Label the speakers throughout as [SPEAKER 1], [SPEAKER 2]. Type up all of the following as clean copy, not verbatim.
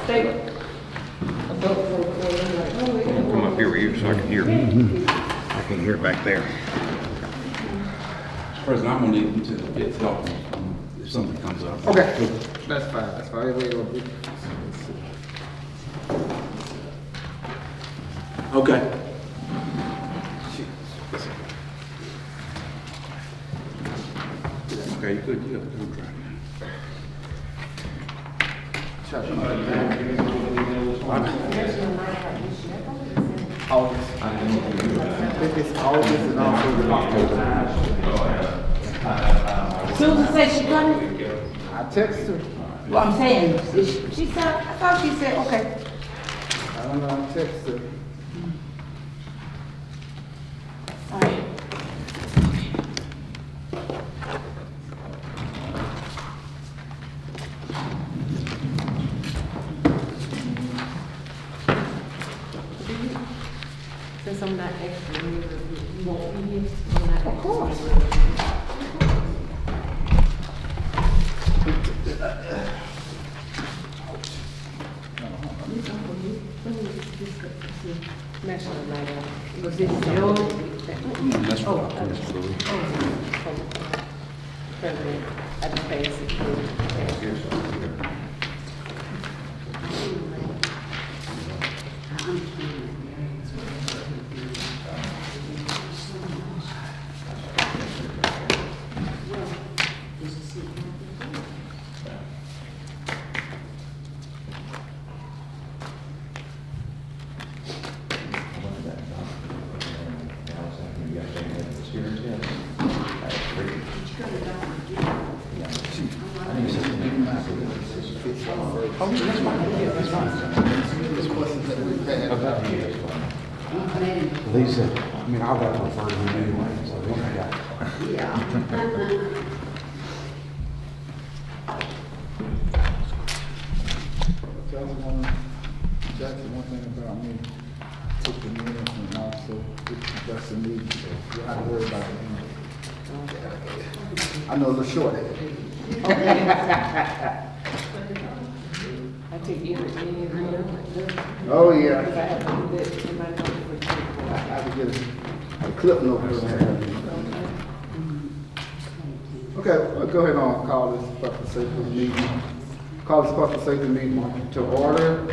[SPEAKER 1] state adult recording, like, oh, wait.
[SPEAKER 2] Come up here with you so I can hear. I can hear it back there.
[SPEAKER 3] President, I'm gonna need you to get help if something comes up.
[SPEAKER 4] Okay, that's fine, Wait,
[SPEAKER 3] Okay. Okay, you good, you got the contract.
[SPEAKER 4] August. It's August and also the October.
[SPEAKER 1] Susan said she got it?
[SPEAKER 4] I text her.
[SPEAKER 1] Well, I'm saying, she said, I thought she said, okay.
[SPEAKER 4] I don't know, I text her.
[SPEAKER 1] All right. Since I'm not extra, you won't be here? Of course. National night out. Was this your?
[SPEAKER 3] That's what I told you.
[SPEAKER 1] President, I just paid
[SPEAKER 5] Lisa, I mean, I'll have to refer to him anyway, so he's got.
[SPEAKER 4] Jackson, one thing about me, took the minutes and also that's the meeting, so you don't have to worry about it. I know a little short.
[SPEAKER 1] I take everything.
[SPEAKER 4] Oh, yeah.
[SPEAKER 1] Because I have to do that in my notes.
[SPEAKER 4] I have to get a clip note. Okay, we'll go ahead and call this public safety meeting. Call this public safety meeting to order.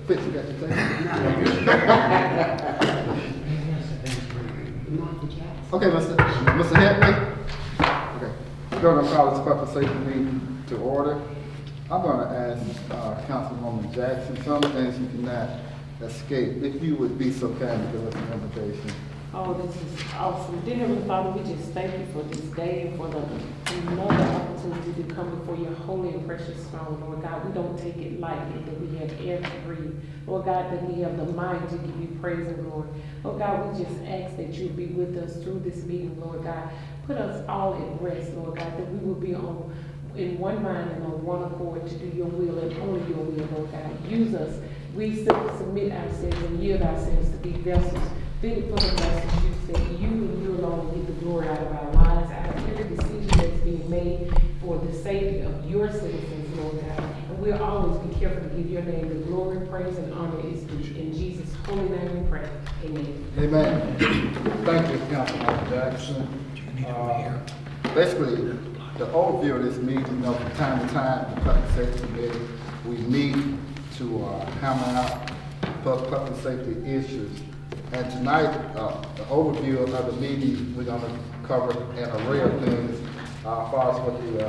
[SPEAKER 4] Fitz, you got your thing? Okay, Mr. Henry. Okay, we're going to call this public safety meeting to order. I'm going to ask Councilwoman Jackson, some things you cannot escape. If you would be so kind to give us an invitation.
[SPEAKER 1] Oh, this is awesome. Dear Heavenly Father, we just thank you for this day and for another opportunity to come before your holy and precious throne, Lord God. We don't take it lightly that we have air to breathe. Lord God, that we have the mind to give you praise and glory. Lord God, we just ask that you be with us through this meeting, Lord God. Put us all at rest, Lord God, that we will be in one mind and on one accord to do your will and only your will, Lord God. Use us. We submit ourselves and yield ourselves to be vessels fitted for the message you said. You and you alone get the glory out of our lives, out of every decision that's being made for the safety of your citizens, Lord God. And we'll always be careful to give your name the glory, praise, and honor is due. In Jesus' holy name we pray. Amen.
[SPEAKER 4] Amen. Thank you, Councilwoman Jackson. Basically, the overview of this meeting, from time to time, the public safety committee, we meet to hammer out public safety issues. And tonight, the overview of the meeting, we're going to cover an array of things as far as with the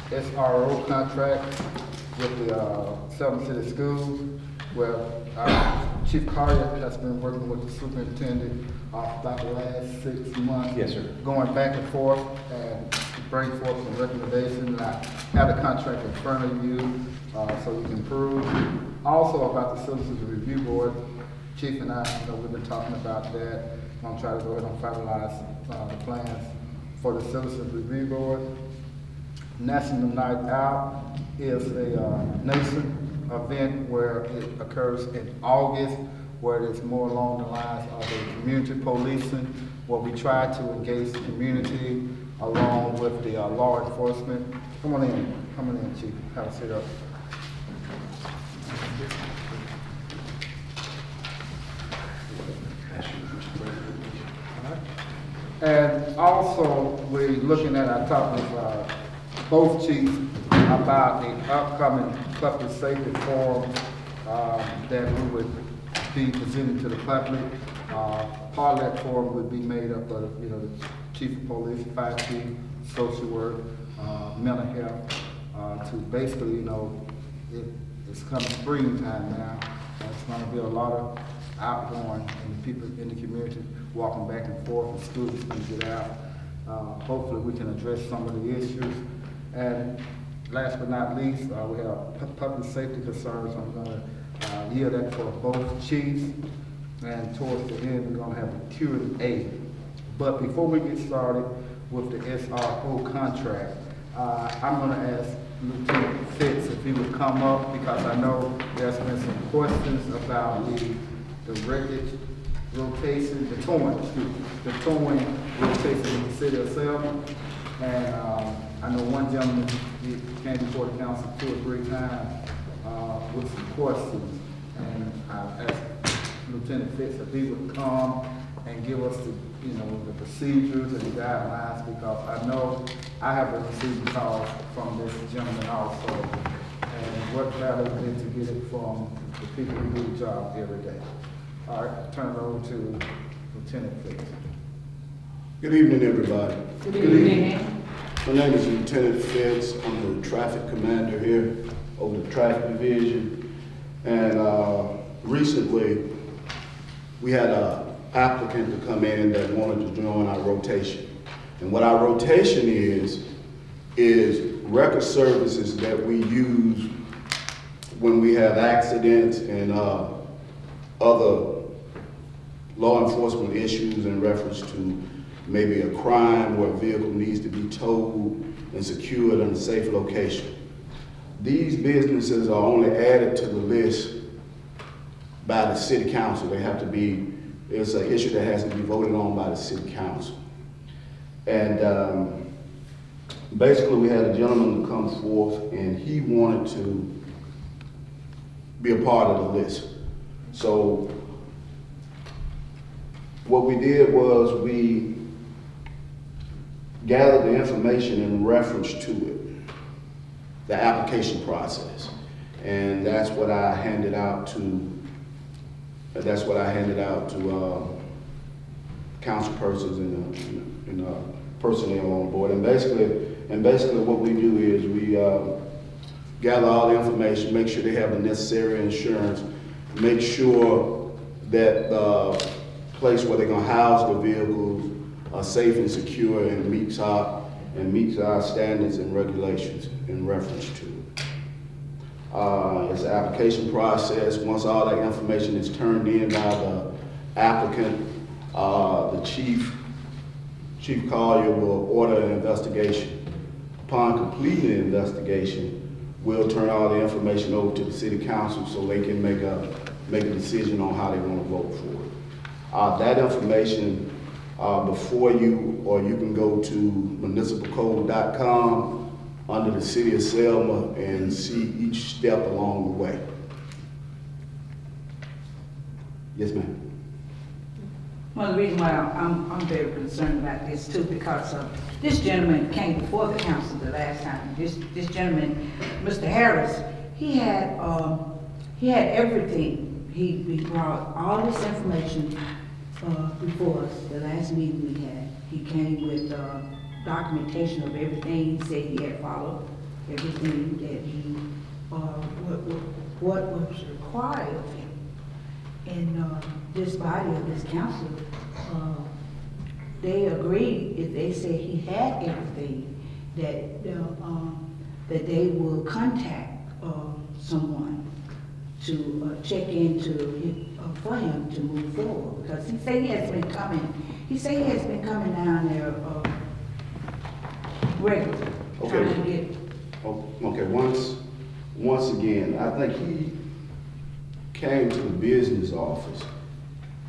[SPEAKER 4] SRO contract with the Selma City Schools, where Chief Collier has been working with the superintendent about the last 6 months.
[SPEAKER 2] Yes, sir.
[SPEAKER 4] Going back and forth and to bring forth some recommendations. I have the contract in front of you so you can improve. Also about the Citizens Review Board. Chief and I, we've been talking about that. I'm going to try to go ahead and finalize the plans for the Citizens Review Board. National Night Out is a nation event where it occurs in August, where it's more along the lines of a community policing, where we try to engage the community along with the law enforcement. Come on in, Chief, have a seat up. And also, we're looking at our topic, both chiefs, about the upcoming public safety forum that we would be presenting to the public. Part of that forum would be made up of, the chief of police, fire chief, social work, mental health, to basically, it's coming springtime now. It's gonna be a lot of outgoing and people in the community walking back and forth, and students gonna get out. Hopefully we can address some of the issues. And last but not least, we have public safety concerns. I'm gonna yield that for both chiefs. And towards the end, we're gonna have a Q&A. But before we get started with the SRO contract, I'm gonna ask Lieutenant Fitz if he would come up, because I know there's been some questions about the wreckage rotation, the towing rotation in the city of Selma. And I know one gentleman, he came before the council 2 or 3 times with some questions. And I asked Lieutenant Fitz if he would come and give us the procedures and the guidelines, because I know I have been receiving calls from this gentleman also, and what better than to get it from the people who do the job every day. All right, turn it over to Lieutenant Fitz.
[SPEAKER 6] Good evening, everybody.
[SPEAKER 1] Good evening.
[SPEAKER 6] My name is Lieutenant Fitz. I'm the traffic commander here over the traffic division. And recently, we had an applicant to come in that wanted to join our rotation. And what our rotation is record services that we use when we have accidents and other law enforcement issues in reference to maybe a crime where a vehicle needs to be towed and secured in a safe location. These businesses are only added to the list by the city council. They have to be, it's an issue that has to be voted on by the city council. And basically we had a gentleman to come forth and he wanted to be a part of the list. So what we did was we gathered the information in reference to it, the application process. And that's what I handed out to council persons and personnel on board. And basically what we do is we gather all the information, make sure they have the necessary insurance, make sure that the place where they're gonna house the vehicles are safe and secure and meets our standards and regulations in reference to it. It's an application process. Once all that information is turned in by the applicant, the Chief Collier will order an investigation. Upon completing the investigation, we'll turn all the information over to the city council so they can make a decision on how they want to vote for it. That information before you, or you can go to municipalcode.com under the city of Selma and see each step along the way. Yes, ma'am.
[SPEAKER 7] One of the reasons why I'm very concerned about this too, because this gentleman came before the council the last time. This gentleman, Mr. Harris, he had everything. He brought all this information before us, the last meeting we had. He came with documentation of everything. He said he had followed everything that he, what was required of him. And this body of this council, they agreed, if they said he had everything, that they will contact someone to check into for him to move forward, because he said he has been coming. He said he has been coming down there regularly, trying to get.
[SPEAKER 6] Okay. Once again, I think he came to the business office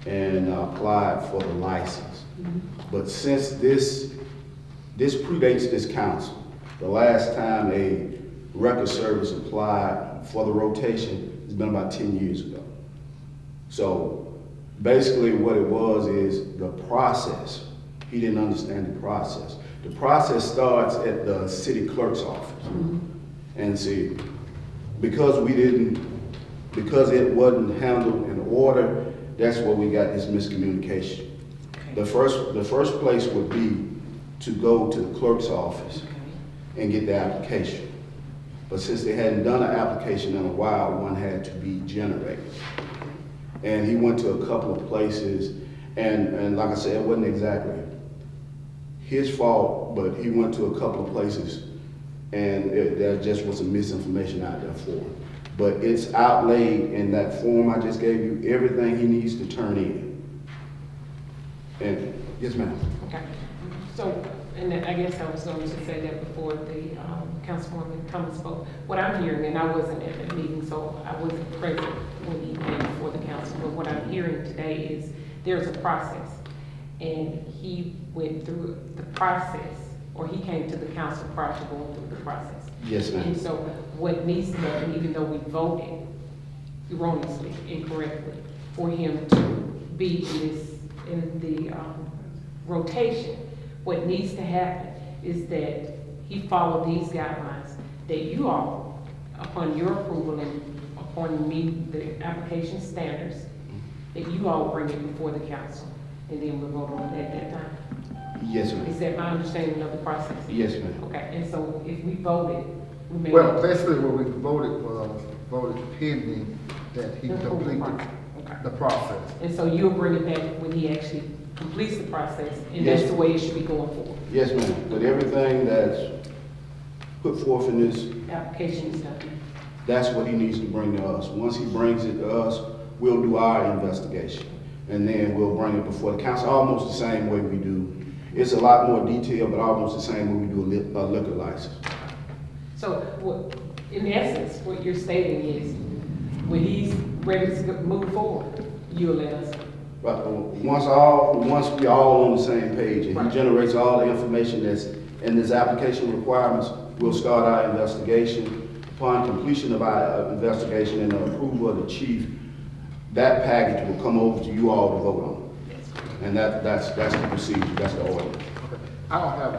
[SPEAKER 6] and applied for the license. Mm-hmm. But since this This predates this council. The last time a record service applied for the rotation has been about 10 years ago. So basically what it was is the process. He didn't understand the process. The process starts at the city clerk's office. And see, because it wasn't handled in order, that's where we got this miscommunication. The first place would be to go to the clerk's office and get the application. But since they hadn't done an application in a while, one had to be generated. And he went to a couple of places, and like I said, it wasn't exactly his fault, but he went to a couple of places, and there just was some misinformation out there for him. But it's outlaid in that form I just gave you, everything he needs to turn in. And, yes, ma'am.
[SPEAKER 1] Okay, so, and then I guess I was going to say that before the Councilwoman Thomas spoke. What I'm hearing, and I wasn't at the meeting, so I wasn't present when he came before the council, but what I'm hearing today is there's a process, and he went through the process, or he came to the council prior to going through the process.
[SPEAKER 6] Yes, ma'am.
[SPEAKER 1] And so what needs to happen, even though we voted erroneously, incorrectly, for him to be in the rotation, what needs to happen is that he follow these guidelines, that you all, upon your approval and upon meeting the application standards, that you all bring it before the council, and then we'll vote on it at that time.
[SPEAKER 6] Yes, ma'am.
[SPEAKER 1] Is that my understanding of the process?
[SPEAKER 6] Yes, ma'am.
[SPEAKER 1] Okay, and so if we voted, we made.
[SPEAKER 4] Well, basically what we voted was, voted pending that he
[SPEAKER 1] The approval
[SPEAKER 4] completed
[SPEAKER 1] process. Okay.
[SPEAKER 4] the process.
[SPEAKER 1] And so you'll bring it back when he actually completes the process, and
[SPEAKER 6] Yes.
[SPEAKER 1] that's the way it should be going forward.
[SPEAKER 6] Yes, ma'am. But everything that's put forth in this,
[SPEAKER 1] Application is done.
[SPEAKER 6] that's what he needs to bring to us. Once he brings it to us, we'll do our investigation. And then we'll bring it before the council, almost the same way we do. It's a lot more detailed, but almost the same way we do a liquor license.
[SPEAKER 1] So what, in essence, what you're stating is, when he's ready to move forward, you'll let us know.
[SPEAKER 6] But once we all on the same page, and he generates all the information that's in this application requirements, we'll start our investigation. Upon completion of our investigation and the approval of the chief, that package will come over to you all to vote on. And that's the procedure, that's the order.
[SPEAKER 4] Okay. I don't have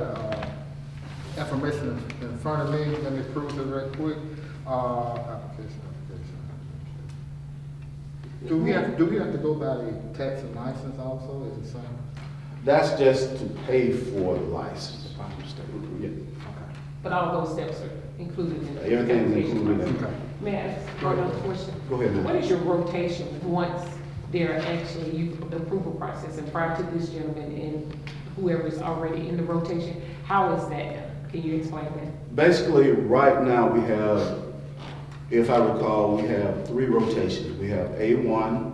[SPEAKER 4] the information in front of me. Let me prove it right quick. Application. Do we have to go by the tax and license also? Is it the same?
[SPEAKER 6] That's just to pay for the license. Yeah.
[SPEAKER 1] But all those steps are included in the
[SPEAKER 6] Everything's
[SPEAKER 1] application
[SPEAKER 6] included in
[SPEAKER 1] process.
[SPEAKER 6] it.
[SPEAKER 1] May I ask one other question?
[SPEAKER 6] Go ahead, ma'am.
[SPEAKER 1] What is your rotation once they're actually, the approval process, and prior to this gentleman and whoever's already in the rotation, how is that done? Can you explain that?
[SPEAKER 6] Basically, right now we have, if I recall, we have 3 rotations. We have A1,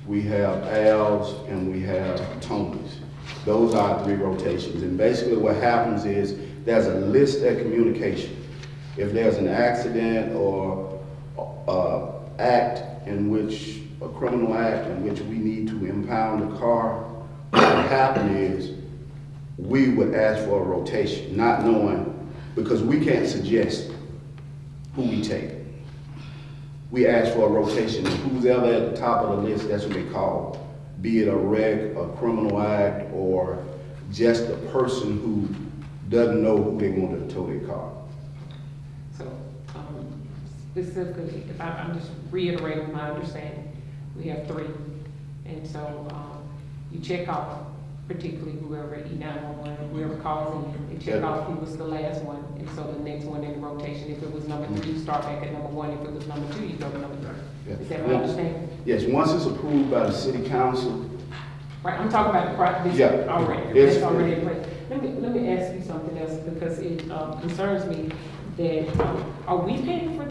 [SPEAKER 6] we have Al's, and we have Tony's. Those are 3 rotations. And basically what happens is there's a list at communication. If there's an accident or a criminal act in which we need to impound a car, what would happen is we would ask for a rotation, not knowing, because we can't suggest who we take. We ask for a rotation, and who's ever at the top of the list, that's what they call, be it a wreck, a criminal act, or just a person who doesn't know who they want to tow their car.
[SPEAKER 1] So, specifically, if I'm just reiterating my understanding, we have 3. And so, you check off, particularly whoever, E911, whoever calls in, and check off who was the last one, and so the next one in the rotation, if it was number 3, you start back at number 1, if it was number 2, you go to number 3.
[SPEAKER 6] Yeah.
[SPEAKER 1] Is that my understanding?
[SPEAKER 6] Yes, once it's approved by the city council,
[SPEAKER 1] Right, I'm talking about the process
[SPEAKER 6] Yeah.
[SPEAKER 1] already,
[SPEAKER 6] It's-
[SPEAKER 1] that's already in place. Let me ask you something else, because it concerns me that, are we paying for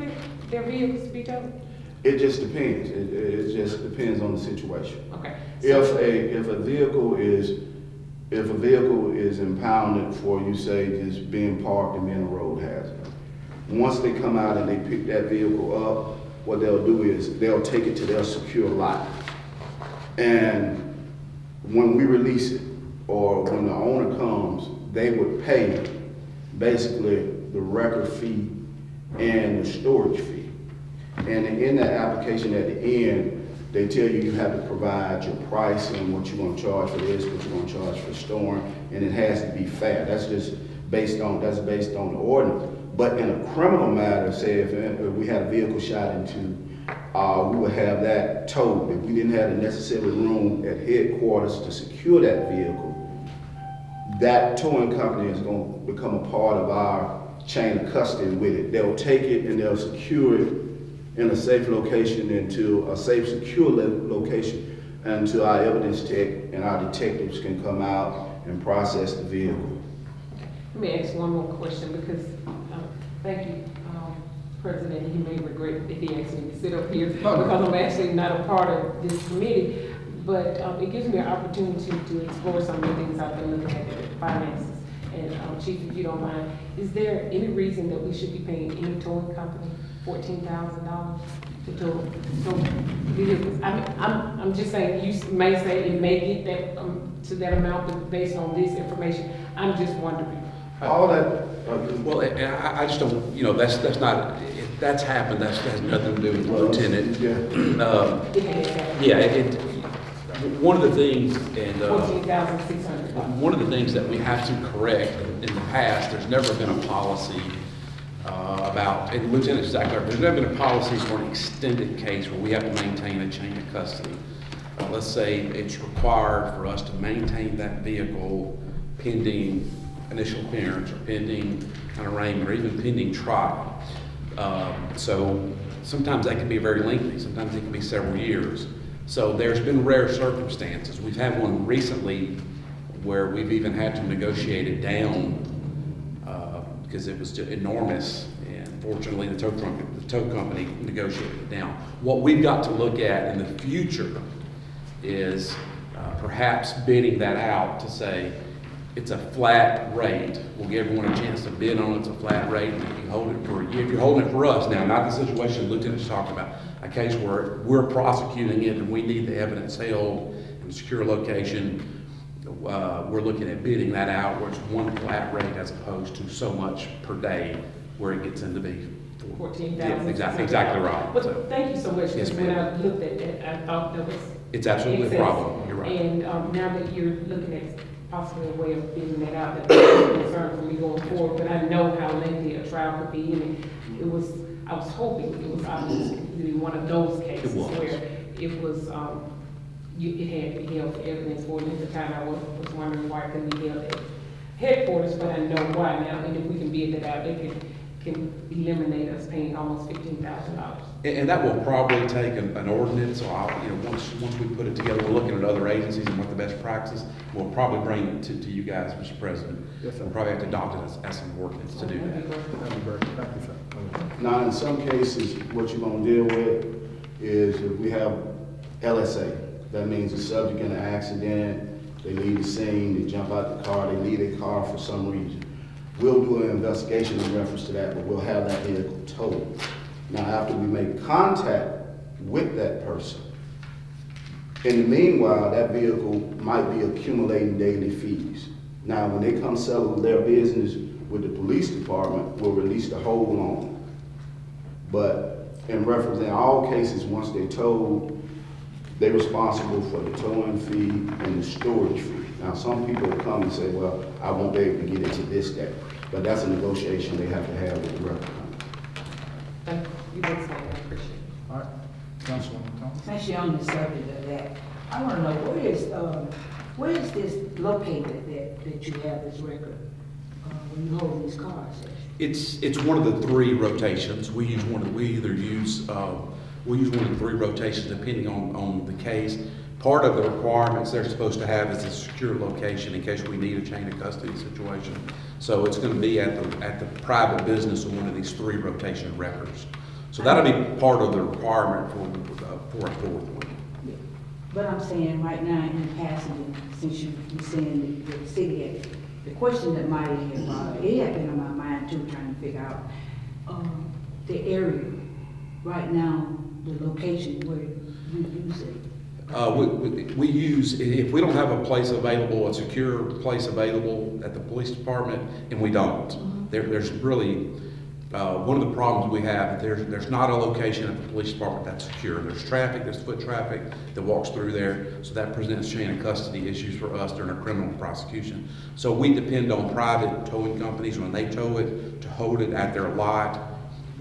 [SPEAKER 1] their vehicles to be towed?
[SPEAKER 6] it just depends. It just depends on the situation.
[SPEAKER 1] Okay.
[SPEAKER 6] If a vehicle is impounded for, you say, just being parked and being a road hazard, once they come out and they pick that vehicle up, what they'll do is they'll take it to their secure lot. And when we release it, or when the owner comes, they would pay basically the record fee and the storage fee. And in that application at the end, they tell you you have to provide your price and what you're gonna charge for this, what you're gonna charge for storing, and it has to be fair. That's just based on the ordinance. But in a criminal matter, say if we had a vehicle shot into, we would have that towed. If we didn't have the necessary room at headquarters to secure that vehicle, that towing company is gonna become a part of our chain of custody with it. They'll take it and they'll secure it in a safe location secure location until our evidence tech and our detectives can come out and process the vehicle.
[SPEAKER 1] Let me ask one more question because, thank you, President. He may regret if he asked me to sit up here because I'm actually not a part of this committee. But it gives me an opportunity to explore some of the things I've been looking at, the finances. And Chief, if you don't mind, is there any reason that we should be paying any towing company $14,000 to tow vehicles? I'm just saying, you may say it may get that to that amount, but based on this information, I'm just wondering.
[SPEAKER 6] All that,
[SPEAKER 3] Well, and I just don't, you know, that's not, if that's happened, that has nothing to do with the lieutenant. One of the things, and
[SPEAKER 1] 14,600.
[SPEAKER 3] one of the things that we have to correct in the past, there's never been a policy about, and Lieutenant exactly right, there's never been a policy for an extended case where we have to maintain a chain of custody. Let's say it's required for us to maintain that vehicle pending initial appearance or pending an arraignment or even pending trial. So sometimes that can be very lengthy, sometimes it can be several years. So there's been rare circumstances. We've had one recently where we've even had to negotiate it down because it was enormous. And fortunately, the tow company negotiated it down. What we've got to look at in the future is perhaps bidding that out to say it's a flat rate. We'll give everyone a chance to bid on it. It's a flat rate. And if you hold it for a year, if you're holding it for us now, not the situation the Lieutenant's talking about, a case where we're prosecuting it and we need the evidence held in a secure location, we're looking at bidding that out where it's one flat rate as opposed to so much per day where it gets into be
[SPEAKER 1] 14,000.
[SPEAKER 3] Yeah, exactly right.
[SPEAKER 1] But
[SPEAKER 3] So,
[SPEAKER 1] thank you so much.
[SPEAKER 3] Yes,
[SPEAKER 1] Because when
[SPEAKER 3] ma'am.
[SPEAKER 1] I looked at that, I thought that was
[SPEAKER 3] it's absolutely a
[SPEAKER 1] excess.
[SPEAKER 3] problem. You're right.
[SPEAKER 1] And now that you're looking at possibly a way of bidding that out, that's a concern for me going forward. But I know how lengthy a trial could be, and I was hoping it was obviously one of those cases
[SPEAKER 3] It was.
[SPEAKER 1] where it was, it had to be held for evidence for it. At the time, I was wondering why it couldn't be held at headquarters, but I know why now. And if we can bid that out, they can eliminate us paying almost $15,000.
[SPEAKER 3] And that will probably take an ordinance, so once we put it together, we're looking at other agencies and what the best practice, we'll probably bring it to you guys, Mr. President.
[SPEAKER 4] Yes, sir.
[SPEAKER 3] We'll probably have to adopt it as an ordinance to do that.
[SPEAKER 4] That'd be great. Thank you, sir.
[SPEAKER 6] now in some cases, what you're gonna deal with is if we have LSA. That means the subject in an accident, they leave the scene, they jump out the car, they leave their car for some reason. We'll do an investigation in reference to that, but we'll have that vehicle towed. Now, after we make contact with that person, in the meanwhile, that vehicle might be accumulating daily fees. Now, when they come settle their business with the police department, we'll release the hold on them. But in reference, in all cases, once they're towed, they're responsible for the towing fee and the storage fee. Now, some people will come and say, well, I won't be able to get into this day. But that's a negotiation they have to have with the record company.
[SPEAKER 1] Thank you. I appreciate it.
[SPEAKER 4] All right, Councilwoman Thomas.
[SPEAKER 7] Since you're on the subject of that, I want to know, where is this located that you have this record when you hold these cars?
[SPEAKER 3] It's one of the three rotations. We use one of the three rotations depending on the case. Part of the requirements they're supposed to have is a secure location in case we need a chain of custody situation. So it's going to be at the private business of one of these three rotation records. So that'll be part of the requirement for a fourth one.
[SPEAKER 7] But I'm saying right now in passing, since you're saying the city, the question that might have bothered, it had been on my mind too, trying to figure out the area right now, the location where you use it.
[SPEAKER 3] We use, if we don't have a place available, a secure place available at the police department, and we don't. There's really, one of the problems we have, there's not a location at the police department that's secure. There's traffic, there's foot traffic that walks through there, so that presents chain of custody issues for us during a criminal prosecution. So we depend on private towing companies when they tow it to hold it at their lot.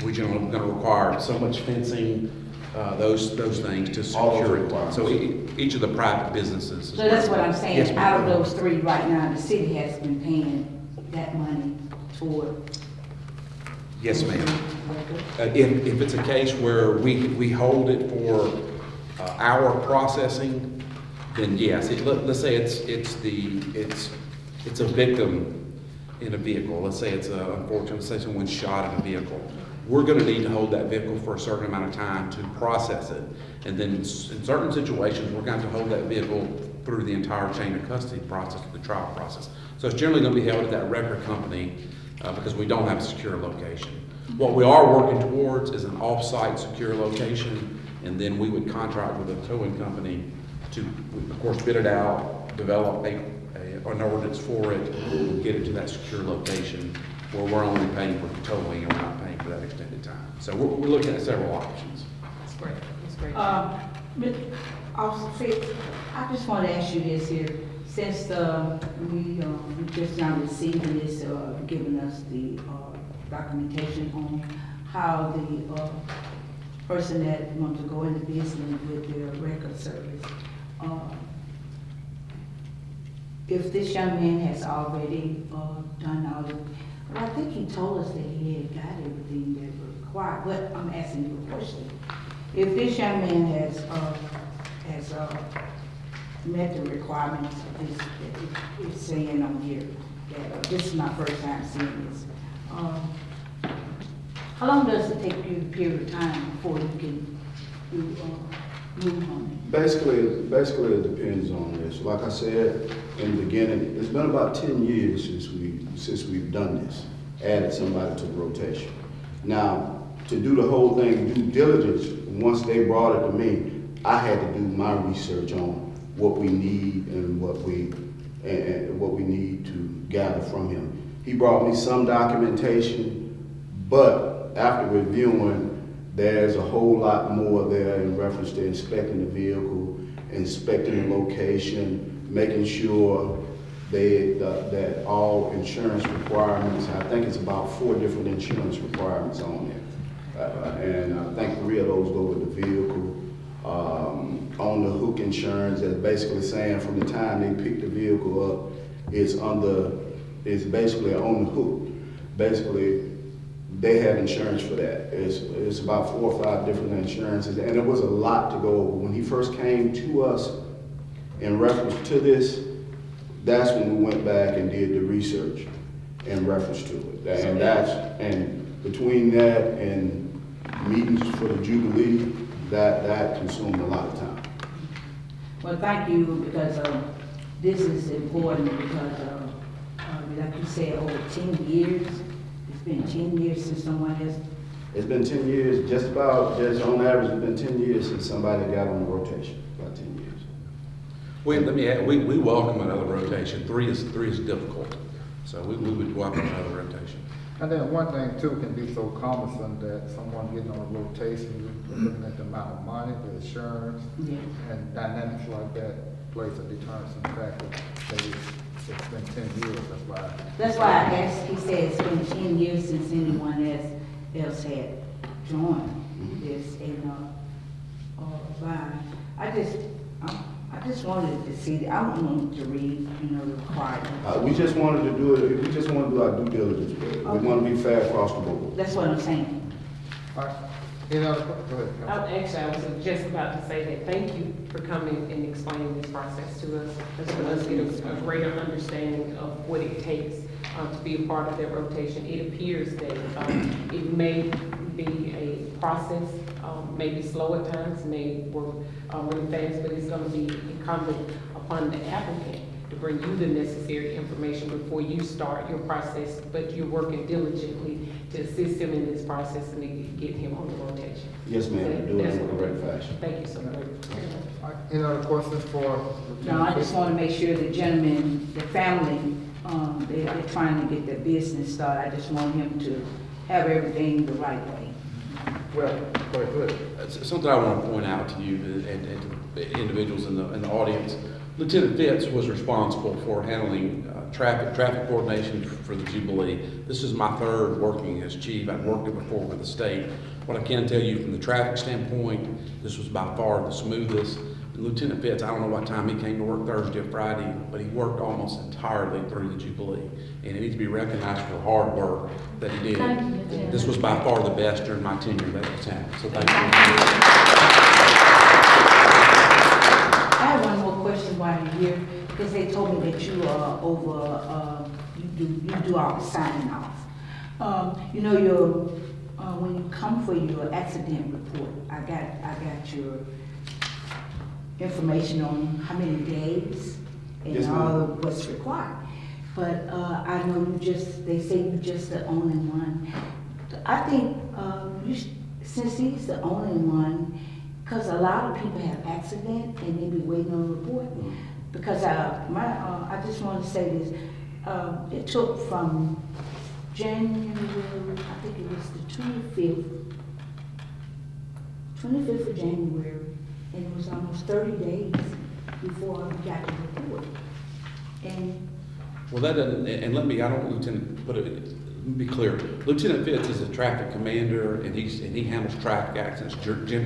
[SPEAKER 3] We're generally gonna require so much fencing, those things to
[SPEAKER 6] All those
[SPEAKER 3] secure it.
[SPEAKER 6] requirements.
[SPEAKER 3] So each of the private businesses.
[SPEAKER 7] So that's what I'm saying,
[SPEAKER 3] Yes, ma'am.
[SPEAKER 7] out of those three right now, the city has been paying that money toward.
[SPEAKER 3] Yes, ma'am. If it's a case where we hold it for our processing, then yes. Let's say it's a victim in a vehicle. Let's say unfortunate, say someone shot in a vehicle. We're gonna need to hold that vehicle for a certain amount of time to process it. And then in certain situations, we're going to hold that vehicle through the entire chain of custody process, the trial process. So it's generally gonna be held at that record company because we don't have a secure location. What we are working towards is an off-site secure location, and then we would contract with a towing company to, of course, bid it out, develop an ordinance for it, and get it to that secure location where we're only paying for the towing and we're not paying for that extended time. So we're looking at several options.
[SPEAKER 1] That's great, that's great.
[SPEAKER 7] Officer Fitz, I just want to ask you this here, since we just now receiving this, giving us the documentation on how the person that wants to go into business with their record service, if this young man has already done all of, well, I think he told us that he had got everything that was required, but I'm asking you a question. If this young man has met the requirements of this, that it's saying on here, that this is my first time seeing this, how long does it take you a period of time before you can move on it?
[SPEAKER 6] Basically, it depends on this. Like I said in the beginning, it's been about 10 years since we've done this, added somebody to the rotation. Now, to do the whole thing, due diligence, once they brought it to me, I had to do my research on what we need and what we need to gather from him. He brought me some documentation, but after reviewing, there's a whole lot more there in reference to inspecting the vehicle, inspecting the location, making sure that all insurance requirements, I think it's about 4 different insurance requirements on there. And I think 3 of those go with the vehicle. On the hook insurance, that's basically saying from the time they pick the vehicle up, it's basically on the hook. Basically, they have insurance for that. It's about 4 or 5 different insurances, and it was a lot to go over. When he first came to us in reference to this, that's when we went back and did the research in reference to it. And between that and meetings for the Jubilee, that consumed a lot of time.
[SPEAKER 7] Well, thank you, because this is important, because like you said, over 10 years, it's been 10 years since someone has.
[SPEAKER 6] It's been 10 years, just on average, it's been 10 years since somebody got on the rotation, about 10 years.
[SPEAKER 3] We welcome another rotation. 3 is difficult, so we would welcome another rotation.
[SPEAKER 4] And then one thing too can be so cumbersome that someone getting on a rotation, you're looking at the amount of money, the insurance, and dynamics like that plays a deterrent factor. It's been 10 years, that's why.
[SPEAKER 7] That's why I asked, he said it's been 10 years since anyone else had joined this, and I just wanted to see, I wanted to read, the requirements.
[SPEAKER 6] We just wanted to do our due diligence with it. We want to be fair across the board.
[SPEAKER 7] That's what I'm saying.
[SPEAKER 4] All right, any other, go ahead.
[SPEAKER 1] I was just about to say that thank you for coming and explaining this process to us. It's for us to get a greater understanding of what it takes to be a part of that rotation. It appears that it may be a process, maybe slow at times, may work really fast, but it's going to be incumbent upon the applicant to bring you the necessary information before you start your process, but you're working diligently to assist him in this process and to get him on the rotation.
[SPEAKER 6] Yes, ma'am, we're doing it in the correct fashion.
[SPEAKER 1] Thank you so much.
[SPEAKER 4] Any other questions for?
[SPEAKER 7] No, I just want to make sure the gentleman, the family, they're trying to get their business started. I just want him to have everything the right way.
[SPEAKER 4] Well, go ahead.
[SPEAKER 3] Something I want to point out to you and to the individuals in the audience. Lieutenant Fitz was responsible for handling traffic coordination for the Jubilee. This is my third working as chief. I've worked it before with the state. What I can tell you from the traffic standpoint, this was by far the smoothest. And Lieutenant Fitz, I don't know what time he came to work, Thursday or Friday, but he worked almost entirely through the Jubilee. And he needs to be recognized for the hard work that he did.
[SPEAKER 1] Thank you, Lieutenant. This
[SPEAKER 3] was by far the best during my tenure that it's happened. So thank you.
[SPEAKER 7] I have one more question while you're here, because they told me that you are over, you do all the signing off. You know, when you come for your accident report, I got your information on how many days and
[SPEAKER 6] Yes, ma'am.
[SPEAKER 7] all of what's required. But I know they say you're just the only one. I think since he's the only one, because a lot of people have accident and they be waiting on a report. Because I just want to say this, it took from January, I think it was the 25th of January, and it was almost 30 days before I got the report. And
[SPEAKER 3] Well, that doesn't, and I don't want Lieutenant, let me be clear. Lieutenant Fitz is a traffic commander, and he handles traffic accidents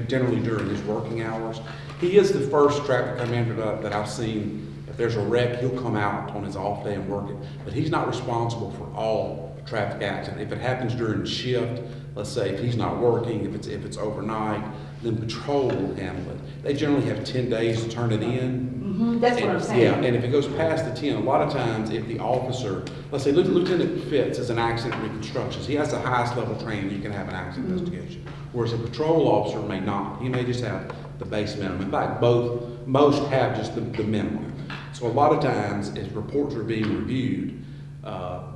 [SPEAKER 3] generally during his working hours. He is the first traffic commander that I've seen. If there's a wreck, he'll come out on his off day and work it. But he's not responsible for all traffic accidents. If it happens during shift, let's say if he's not working, if it's overnight, then patrol will handle it. They generally have 10 days to turn it in.
[SPEAKER 7] that's what I'm saying.
[SPEAKER 3] Yeah, and if it goes past the 10, a lot of times if the officer, let's say Lieutenant Fitz is an accident reconstructions, he has the highest level training you can have an accident investigation. Whereas a patrol officer may not. He may just have the base minimum. In fact, most have just the minimum. So a lot of times, if reports are being reviewed,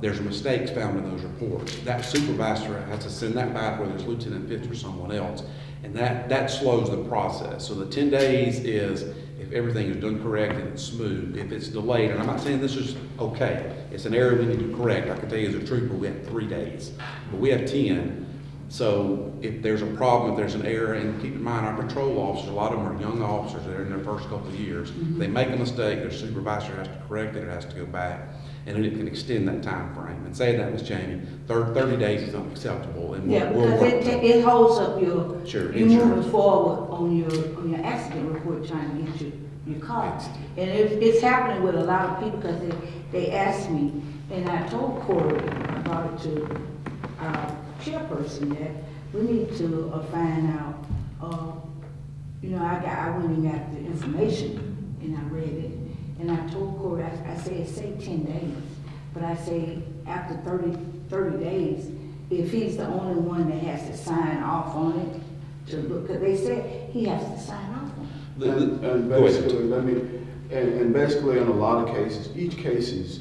[SPEAKER 3] there's mistakes found in those reports. That supervisor has to send that back, whether it's Lieutenant Fitz or someone else, and that slows the process. So the 10 days is if everything is done correct and it's smooth. If it's delayed, and I'm not saying this is okay, it's an area we need to correct. I can tell you as a trooper, we have 3 days, but we have 10. So if there's a problem, if there's an error, and keep in mind our patrol officers, a lot of them are young officers that are in their first couple of years. They make a mistake, their supervisor has to correct it, it has to go back, and then it can extend that time frame. And saying that, Ms. Jamie, 30 days is unacceptable, and
[SPEAKER 7] Yeah,
[SPEAKER 3] we'll
[SPEAKER 7] because
[SPEAKER 3] work with
[SPEAKER 7] it holds up you moving
[SPEAKER 3] insurance.
[SPEAKER 7] forward on your accident report trying to get your car. And it's happening with a lot of people because they asked me, and I told Corey about it to our chairperson that we need to find out, I went and got the information and I read it. And I told Corey, I said, say 10 days, but I say after 30 days, if he's the only one that has to sign off on it, to look, because they said he has to sign off on it.
[SPEAKER 6] And basically, and basically in a lot of cases, each case is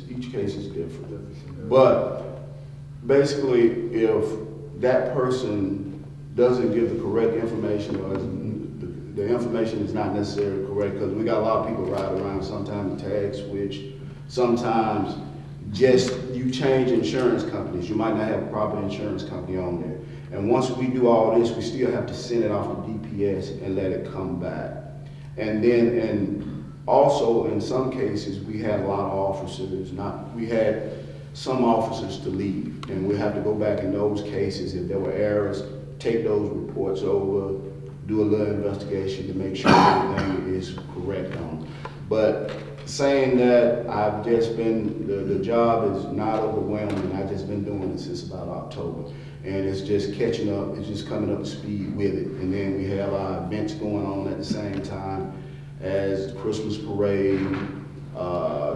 [SPEAKER 6] different. But basically, if that person doesn't give the correct information, or the information is not necessarily correct, because we got a lot of people ride around, sometimes the tag switch, sometimes just you change insurance companies. You might not have a proper insurance company on there. And once we do all this, we still have to send it off to DPS and let it come back. And then, and also in some cases, we had a lot of officers, we had some officers to leave, and we have to go back in those cases. If there were errors, take those reports over, do a little investigation to make sure everything is correct on. But saying that, I've just been, the job is not overwhelming. I've just been doing it since about October. And it's just catching up, it's just coming up to speed with it. And then we have our events going on at the same time as Christmas parade,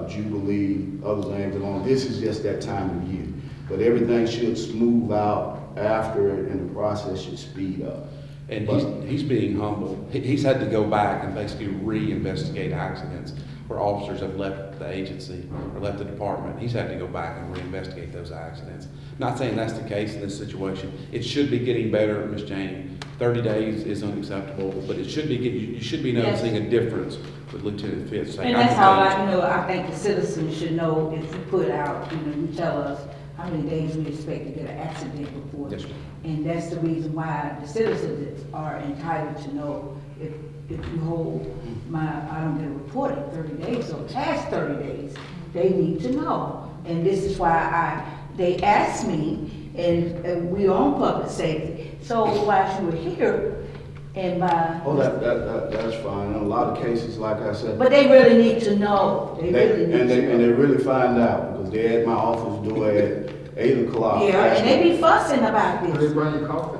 [SPEAKER 6] Jubilee, other things along. This is just that time of year. But everything should smooth out after it, and the process should speed up.
[SPEAKER 3] And he's being humble. He's had to go back and basically re-investigate accidents. where officers have left the agency or left the department. He's had to go back and reinvestigate those accidents. Not saying that's the case in this situation. It should be getting better, Ms. Janie. 30 days is unacceptable, but it should be you should be noticing a difference with Lieutenant Fitz saying.
[SPEAKER 7] And that's all I think the citizens should know. If you put out, you tell us how many days we expect to get an accident report.
[SPEAKER 3] Yes, ma'am.
[SPEAKER 7] And that's the reason why the citizens are entitled to know if you hold I don't get a report in 30 days or past 30 days, they need to know. And this is why they asked me, and we on public safety. So while you were here, and
[SPEAKER 6] Oh, that's fine. In a lot of cases, like I said.
[SPEAKER 7] but they really need to know. They really need to know.
[SPEAKER 6] And they really find out, because they at my office door at 8 o'clock.
[SPEAKER 7] Yeah, and they be fussing about
[SPEAKER 4] Do they
[SPEAKER 7] this.
[SPEAKER 4] bring you coffee?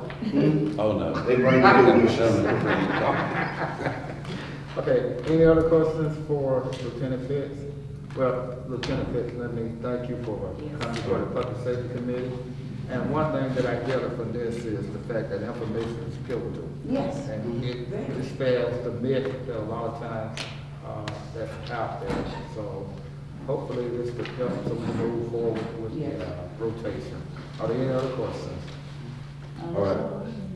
[SPEAKER 3] Oh, no.
[SPEAKER 6] They bring me
[SPEAKER 4] Okay, any other questions for Lieutenant Fitz? Well, Lieutenant Fitz, let me thank you for coming to the Public Safety Committee. And one thing that I gather from this is the fact that information is pivotal.
[SPEAKER 7] Yes.
[SPEAKER 4] And it dispels the myth that a lot of times, that's out there. So hopefully this could help so we move forward with the rotation. Are there any other questions?
[SPEAKER 6] All right,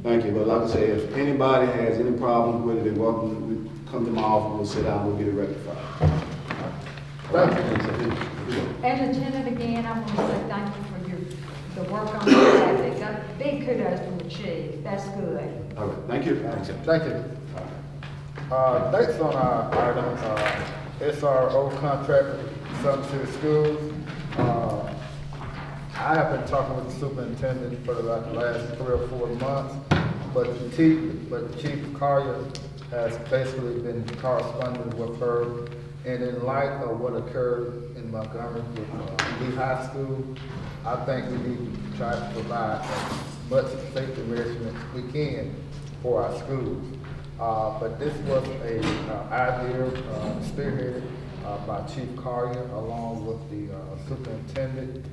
[SPEAKER 6] thank you. But like I said, if anybody has any problems with it, they're welcome to come to my office, we'll sit down, we'll get it rectified.
[SPEAKER 4] Thank you.
[SPEAKER 8] And Lieutenant, again, I want to say thank you for the work on the traffic. Big kudos from the chief. That's good.
[SPEAKER 6] All right, thank you.
[SPEAKER 4] Thank you. Next on our item, SRO contract with Selma City Schools. I have been talking with the superintendent for like the last 3 or 4 months, but Chief Collier has basically been corresponding with her. And in light of what occurred in Montgomery with Lee High School, I think we need to try to provide as much safety measurement as we can for our schools. But this was a idea spearheaded by Chief Collier along with the superintendent.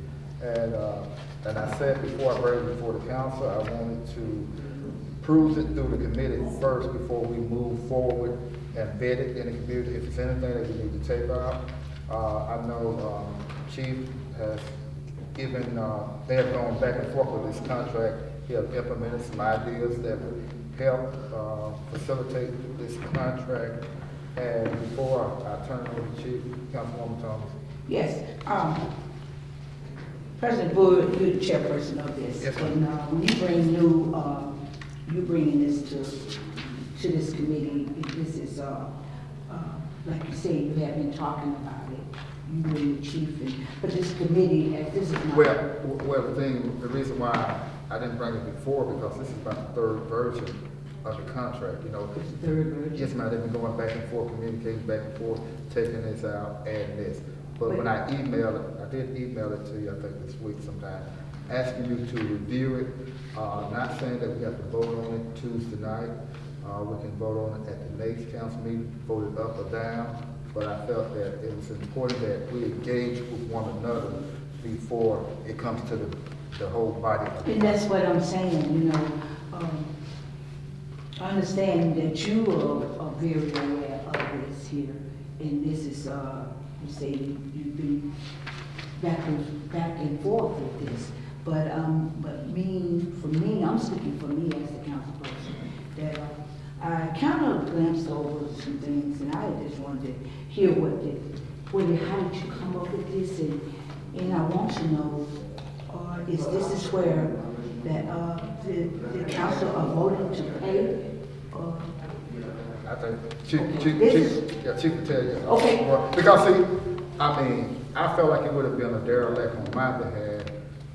[SPEAKER 4] And I said before I bring it before the council, I wanted to prove it through the committee first before we move forward and vet it in the community. If there's anything that we need to take out, I know Chief has given, they have gone back and forth with this contract. He has implemented some ideas that would help facilitate this contract. And before I turn it over to Chief, Councilwoman Thomas.
[SPEAKER 7] Yes, President Boyd, you're the chairperson of this.
[SPEAKER 4] Yes, ma'am.
[SPEAKER 7] And when you bring you bringing this to this committee, this is, like you say, you have been talking about it. You and the chief, but this committee, this is not.
[SPEAKER 4] Well, the reason why I didn't bring it before, because this is about the 3rd version of the contract, you know.
[SPEAKER 7] It's the 3rd version.
[SPEAKER 4] Yes, ma'am, they've been going back and forth, communicating back and forth, taking this out, adding this. But when I emailed it, I did email it to you, I think this week sometime, asking you to review it, not saying that we have to vote on it Tuesday night. We can vote on it at the next council meeting, vote it up or down. But I felt that it was important that we engage with one another before it comes to the whole body.
[SPEAKER 7] And that's what I'm saying, you know. I understand that you are very aware of this here, and this is, you say you've been back and forth with this. But for me, I'm speaking for me as a council person, that I kind of glanced over some things, and I just wanted to hear how did you come up with this, and I want to know, is this where that the council are voting to pay?
[SPEAKER 4] I think Chief will tell you.
[SPEAKER 7] Okay.
[SPEAKER 4] Well, because see, I mean, I felt like it would have been a derelict on my behalf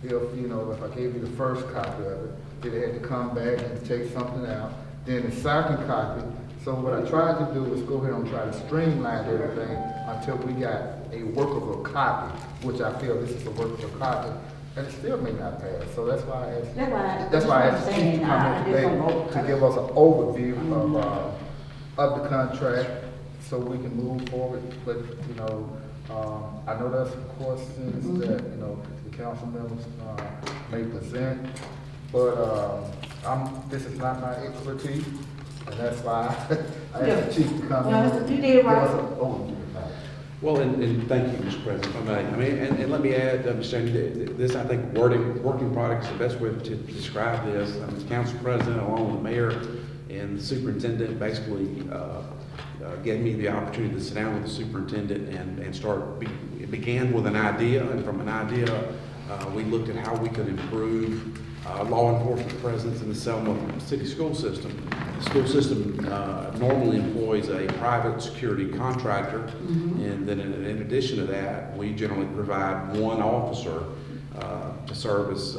[SPEAKER 4] if I gave you the first copy of it, then they had to come back and take something out, then the second copy. So what I tried to do was go ahead and try to streamline everything until we got a workable copy, which I feel this is a workable copy, and it still may not pass. So that's why I asked. That's why I asked Chief to come in today to give us an overview of the contract, so we can move forward. But I know there's some questions that the council members may present, but this is not my expertise, and that's why I asked the chief to come in.
[SPEAKER 7] Well, you did right.
[SPEAKER 4] Give us an overview.
[SPEAKER 3] Well, and thank you, Mr. President, if I may. I mean, and let me add, Mr. Cheney, this, I think, working product is the best way to describe this. The council president, along with the mayor and the superintendent, basically gave me the opportunity to sit down with the superintendent and start. It began with an idea, and from an idea, we looked at how we could improve law enforcement presence in the Selma city school system. The school system normally employs a private security contractor, and then in addition to that, we generally provide one officer to service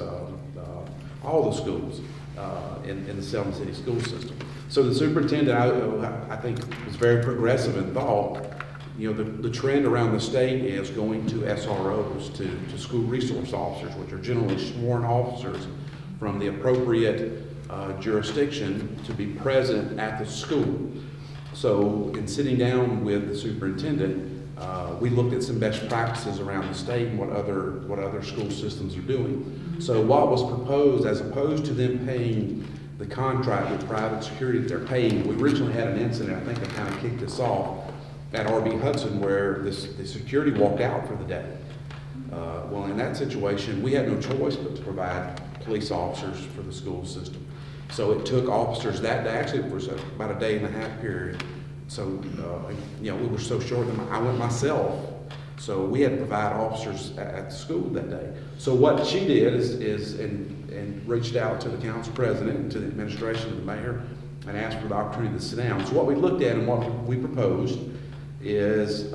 [SPEAKER 3] all the schools in the Selma city school system. So the superintendent, I think, was very progressive in thought. You know, the trend around the state is going to SROs, to school resource officers, which are generally sworn officers from the appropriate jurisdiction to be present at the school. So in sitting down with the superintendent, we looked at some best practices around the state and what other school systems are doing. So what was proposed, as opposed to them paying the contract with private security that they're paying, we originally had an incident, I think that kind of kicked us off, at RB Hudson, where the security walked out for the day. Well, in that situation, we had no choice but to provide police officers for the school system. So it took officers that day, actually it was about a day and a half period. So, you know, we were so short that I went myself. So we had to provide officers at the school that day. So what she did is reached out to the council president and to the administration of the mayor and asked for the opportunity to sit down. So what we looked at and what we proposed is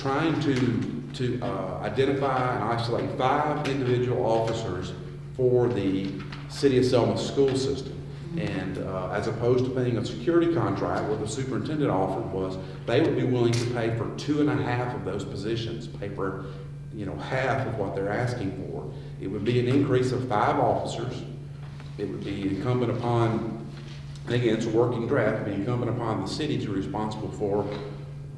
[SPEAKER 3] trying to identify and isolate 5 individual officers for the City of Selma school system. And as opposed to paying a security contract, what the superintendent offered was they would be willing to pay for 2.5 of those positions, pay for, you know, half of what they're asking for. It would be an increase of 5 officers. It would be incumbent upon, and again, it's a working draft, be incumbent upon the city to be responsible for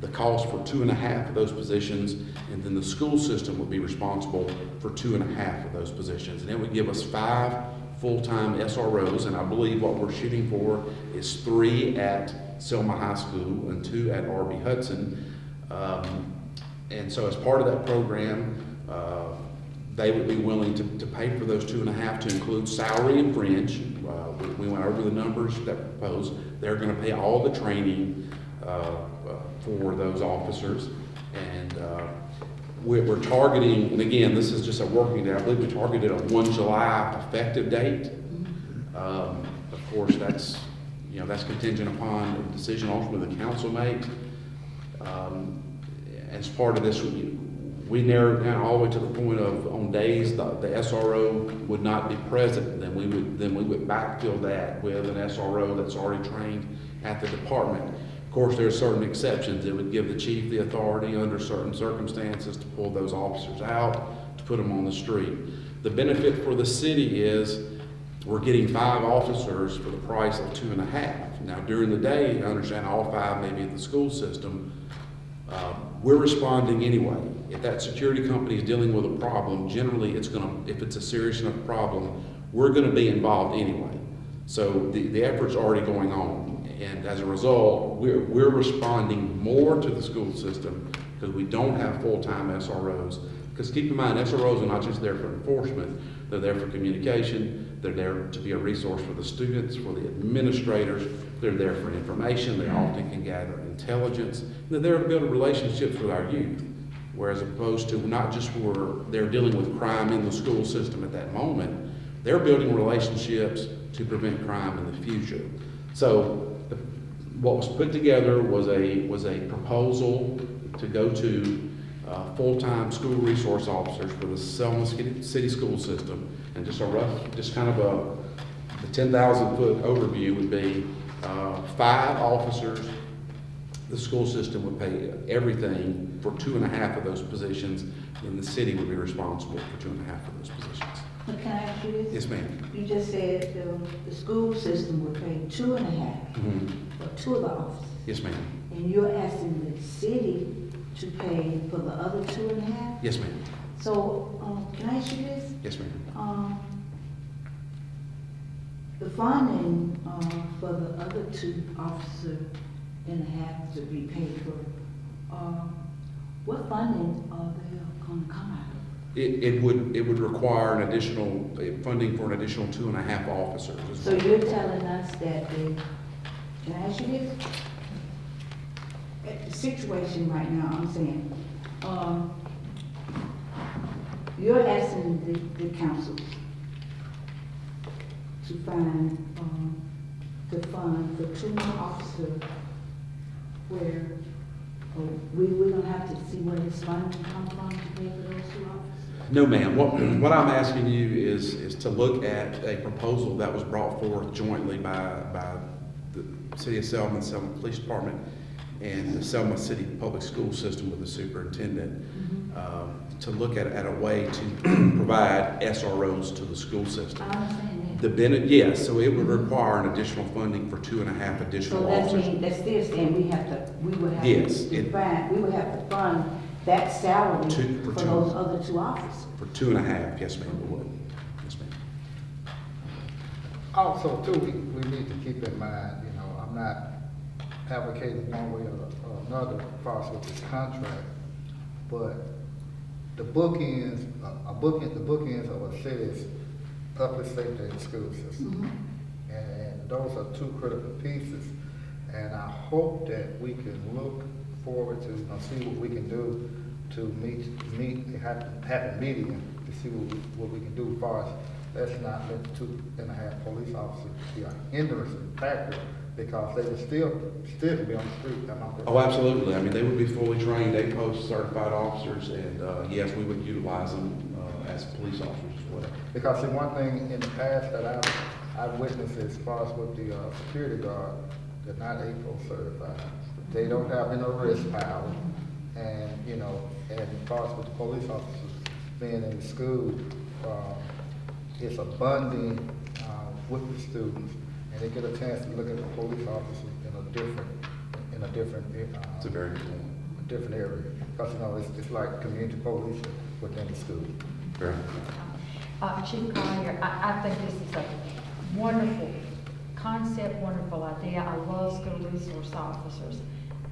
[SPEAKER 3] the cost for 2.5 of those positions, and then the school system would be responsible for 2.5 of those positions. And it would give us 5 full-time SROs, and I believe what we're shooting for is 3 at Selma High School and 2 at RB Hudson. And so as part of that program, they would be willing to pay for those 2.5 to include salary and fringe. We went over the numbers that were proposed. They're going to pay all the training for those officers. And we're targeting, and again, this is just a working day. I believe we targeted a 1 July effective date. Of course, that's contingent upon the decision ultimately the council makes. As part of this, we narrowed down all the way to the point of on days the SRO would not be present, then we would backfill that with an SRO that's already trained at the department. Of course, there are certain exceptions. It would give the chief the authority under certain circumstances to pull those officers out, to put them on the street. The benefit for the city is we're getting 5 officers for the price of 2.5. Now, during the day, I understand all 5 may be in the school system. We're responding anyway. If that security company is dealing with a problem, generally if it's a serious enough problem, we're going to be involved anyway. So the effort's already going on. And as a result, we're responding more to the school system because we don't have full-time SROs. Because keep in mind, SROs are not just there for enforcement, they're there for communication, they're there to be a resource for the students, for the administrators, they're there for information, they often can gather intelligence, they're there to build relationships with our youth. Whereas opposed to not just where they're dealing with crime in the school system at that moment, they're building relationships to prevent crime in the future. So what was put together was a proposal to go to full-time school resource officers for the Selma City School System, and just the 10,000-foot overview would be 5 officers. The school system would pay everything for 2.5 of those positions, and the city would be responsible for 2.5 of those positions.
[SPEAKER 7] But can I ask you this?
[SPEAKER 3] Yes, ma'am.
[SPEAKER 7] You just said the school system would pay 2.5 for 2 of the officers.
[SPEAKER 3] Yes, ma'am.
[SPEAKER 7] And you're asking the city to pay for the other 2.5?
[SPEAKER 3] Yes, ma'am.
[SPEAKER 7] So, can I ask you this?
[SPEAKER 3] Yes, ma'am.
[SPEAKER 7] The funding for the other 2.5 officers to be paid for what funding are they gonna come out of?
[SPEAKER 3] It would require an additional, funding for an additional 2.5 officers as
[SPEAKER 7] So
[SPEAKER 3] well.
[SPEAKER 7] you're telling us that can I ask you this? At the situation right now, I'm saying, you're asking the council to fund for 2 more officers where we're gonna have to see where this funding comes from to pay for those 2 officers?
[SPEAKER 3] No, ma'am. What I'm asking you is to look at a proposal that was brought forth jointly by the City of Selma and Selma Police Department and the Selma City Public School System with the superintendent, to look at a way to provide SROs to the school system.
[SPEAKER 7] I understand that.
[SPEAKER 3] Yes, so it would require an additional funding for 2.5 additional
[SPEAKER 7] So that
[SPEAKER 3] officers.
[SPEAKER 7] means, that's still saying we would have
[SPEAKER 3] Yes,
[SPEAKER 7] to fund that salary
[SPEAKER 3] For
[SPEAKER 7] for
[SPEAKER 3] two.
[SPEAKER 7] those other 2 officers.
[SPEAKER 3] For 2.5, yes, ma'am, it would. Yes, ma'am.
[SPEAKER 4] Also, too, we need to keep in mind, you know, I'm not advocating one way or another as far as with this contract, but the bookends of a city's public safety and school system. And those are 2 critical pieces. And I hope that we can look forward to, see what we can do to have a medium to see what we can do as far as, let's not let 2.5 police officers be a hindrance factor, because they would still be on the street.
[SPEAKER 3] Oh, absolutely. I mean, they would be fully trained, A-post certified officers, and yes, we would utilize them as police officers as well.
[SPEAKER 4] Because see, one thing in the past that I've witnessed as far as with the security guard, they're not A-post certified. They don't have any arrest power. And, you know, and as far as with the police officers being in the school, it's a bonding with the students, and they get a chance to look at the police officers in a different
[SPEAKER 3] It's a very good point.
[SPEAKER 4] a different area. Because, you know, it's like community policing within the school.
[SPEAKER 3] Very good.
[SPEAKER 8] Chief Collier, I think this is a wonderful concept, wonderful idea. I love school resource officers.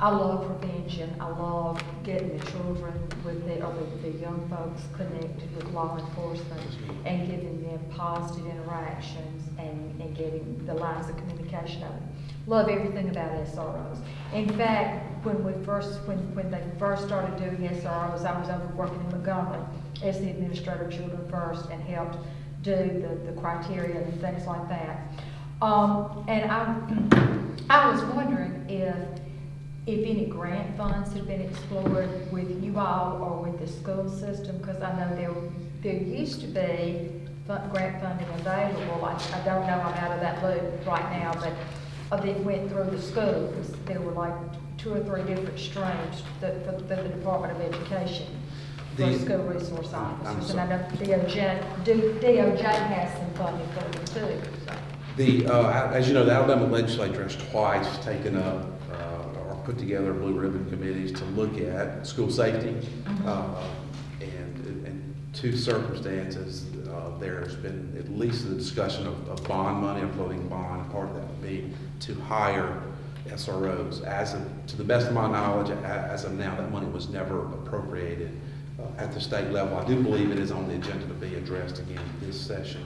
[SPEAKER 8] I love prevention. I love getting the children the young folks connected with law enforcement and giving them positive interactions and getting the lines of communication open. Love everything about SROs. In fact, when they first started doing SROs, I was over working in Montgomery as the administrator of Children First and helped do the criteria and things like that. And I was wondering if any grant funds had been explored with you all or with the school system, because I know there used to be grant funding available. I don't know, I'm out of that loop right now, but it went through the schools. There were like 2 or 3 different streams for the Department of Education for school resource officers. And I know DOJ has some funding for them too. So.
[SPEAKER 3] As you know, the Alabama legislature has twice taken up or put together blue ribbon committees to look at school safety. And in 2 circumstances, there's been at least the discussion of bond money, a floating bond. Part of that would be to hire SROs. To the best of my knowledge, as of now, that money was never appropriated at the state level. I do believe it is on the agenda to be addressed again this session,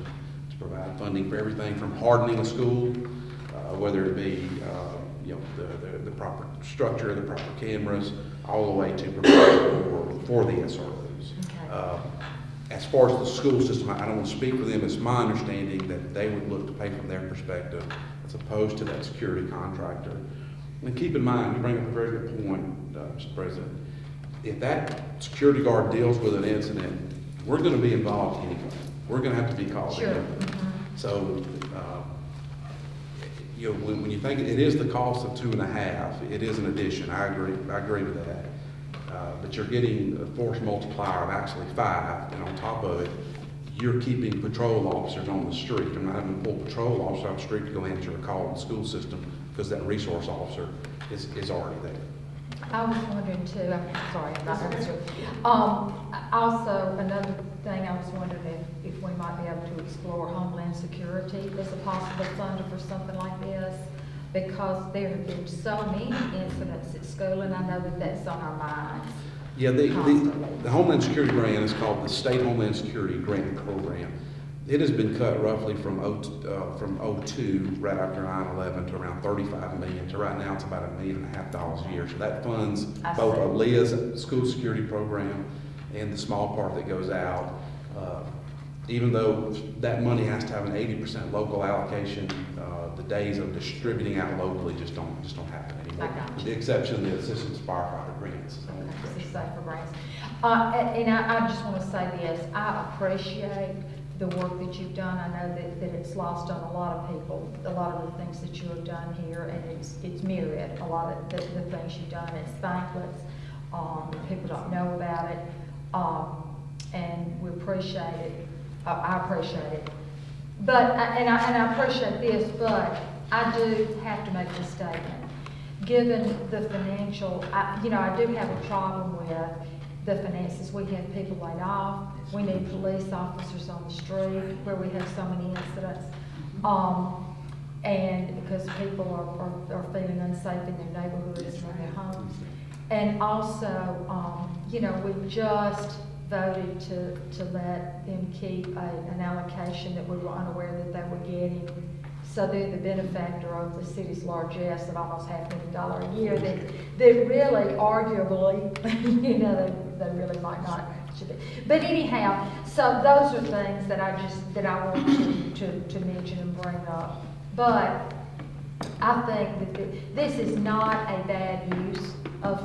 [SPEAKER 3] to provide funding for everything from hardening a school, whether it be the proper structure, the proper cameras, all the way to provide for the SROs.
[SPEAKER 8] Okay.
[SPEAKER 3] As far as the school system, I don't want to speak for them. It's my understanding that they would look to pay from their perspective as opposed to that security contractor. And keep in mind, you bring up a very good point, Mr. President. If that security guard deals with an incident, we're going to be involved anyway. We're going to have to be called
[SPEAKER 8] Sure.
[SPEAKER 3] in. So, when you think it is the cost of 2.5, it is an addition. I agree with that. But you're getting a force multiplier of actually 5, and on top of it, you're keeping patrol officers on the street. I'm not having to pull patrol officers off the street to go answer a call in the school system because that resource officer is already there.
[SPEAKER 8] I was wondering too, I'm sorry, I'm not answering. Also, another thing, I was wondering if we might be able to explore Homeland Security as a possible funder for something like this. because there have been so many incidents at school, and I know that that's on our minds.
[SPEAKER 3] Yeah,
[SPEAKER 8] Constantly.
[SPEAKER 3] the Homeland Security grant is called the State Homeland Security Grant Program. It has been cut roughly from '02, right after 9/11, to around 35 million, to right now it's about $1.5 million a year. So that funds
[SPEAKER 8] I
[SPEAKER 3] both
[SPEAKER 8] see.
[SPEAKER 3] Aaliyah's school security program and the small part that goes out. Even though that money has to have an 80% local allocation, the days of distributing out locally just don't happen anymore.
[SPEAKER 8] I got you.
[SPEAKER 3] With the exception of the assistance firefighter grants.
[SPEAKER 8] Okay, so safer grants. And I just want to say this, I appreciate the work that you've done. I know that it's lost on a lot of people, a lot of the things that you have done here, and it's myriad, a lot of the things you've done. It's thankless, people don't know about it, and we appreciate it. I appreciate it. But, and I appreciate this, but I do have to make this statement. Given the financial, I do have a problem with the finances. We have people laid off. We need police officers on the street where we have so many incidents. And because people are feeling unsafe in their neighborhoods and in their homes. And also, we just voted to let them keep an allocation that we were unaware that they were getting. So they're the benefactor of the city's largesse of almost $500,000 a year that really, arguably, they really might not should be. But anyhow, so those are things that I want to mention and bring up. But I think that this is not a bad use of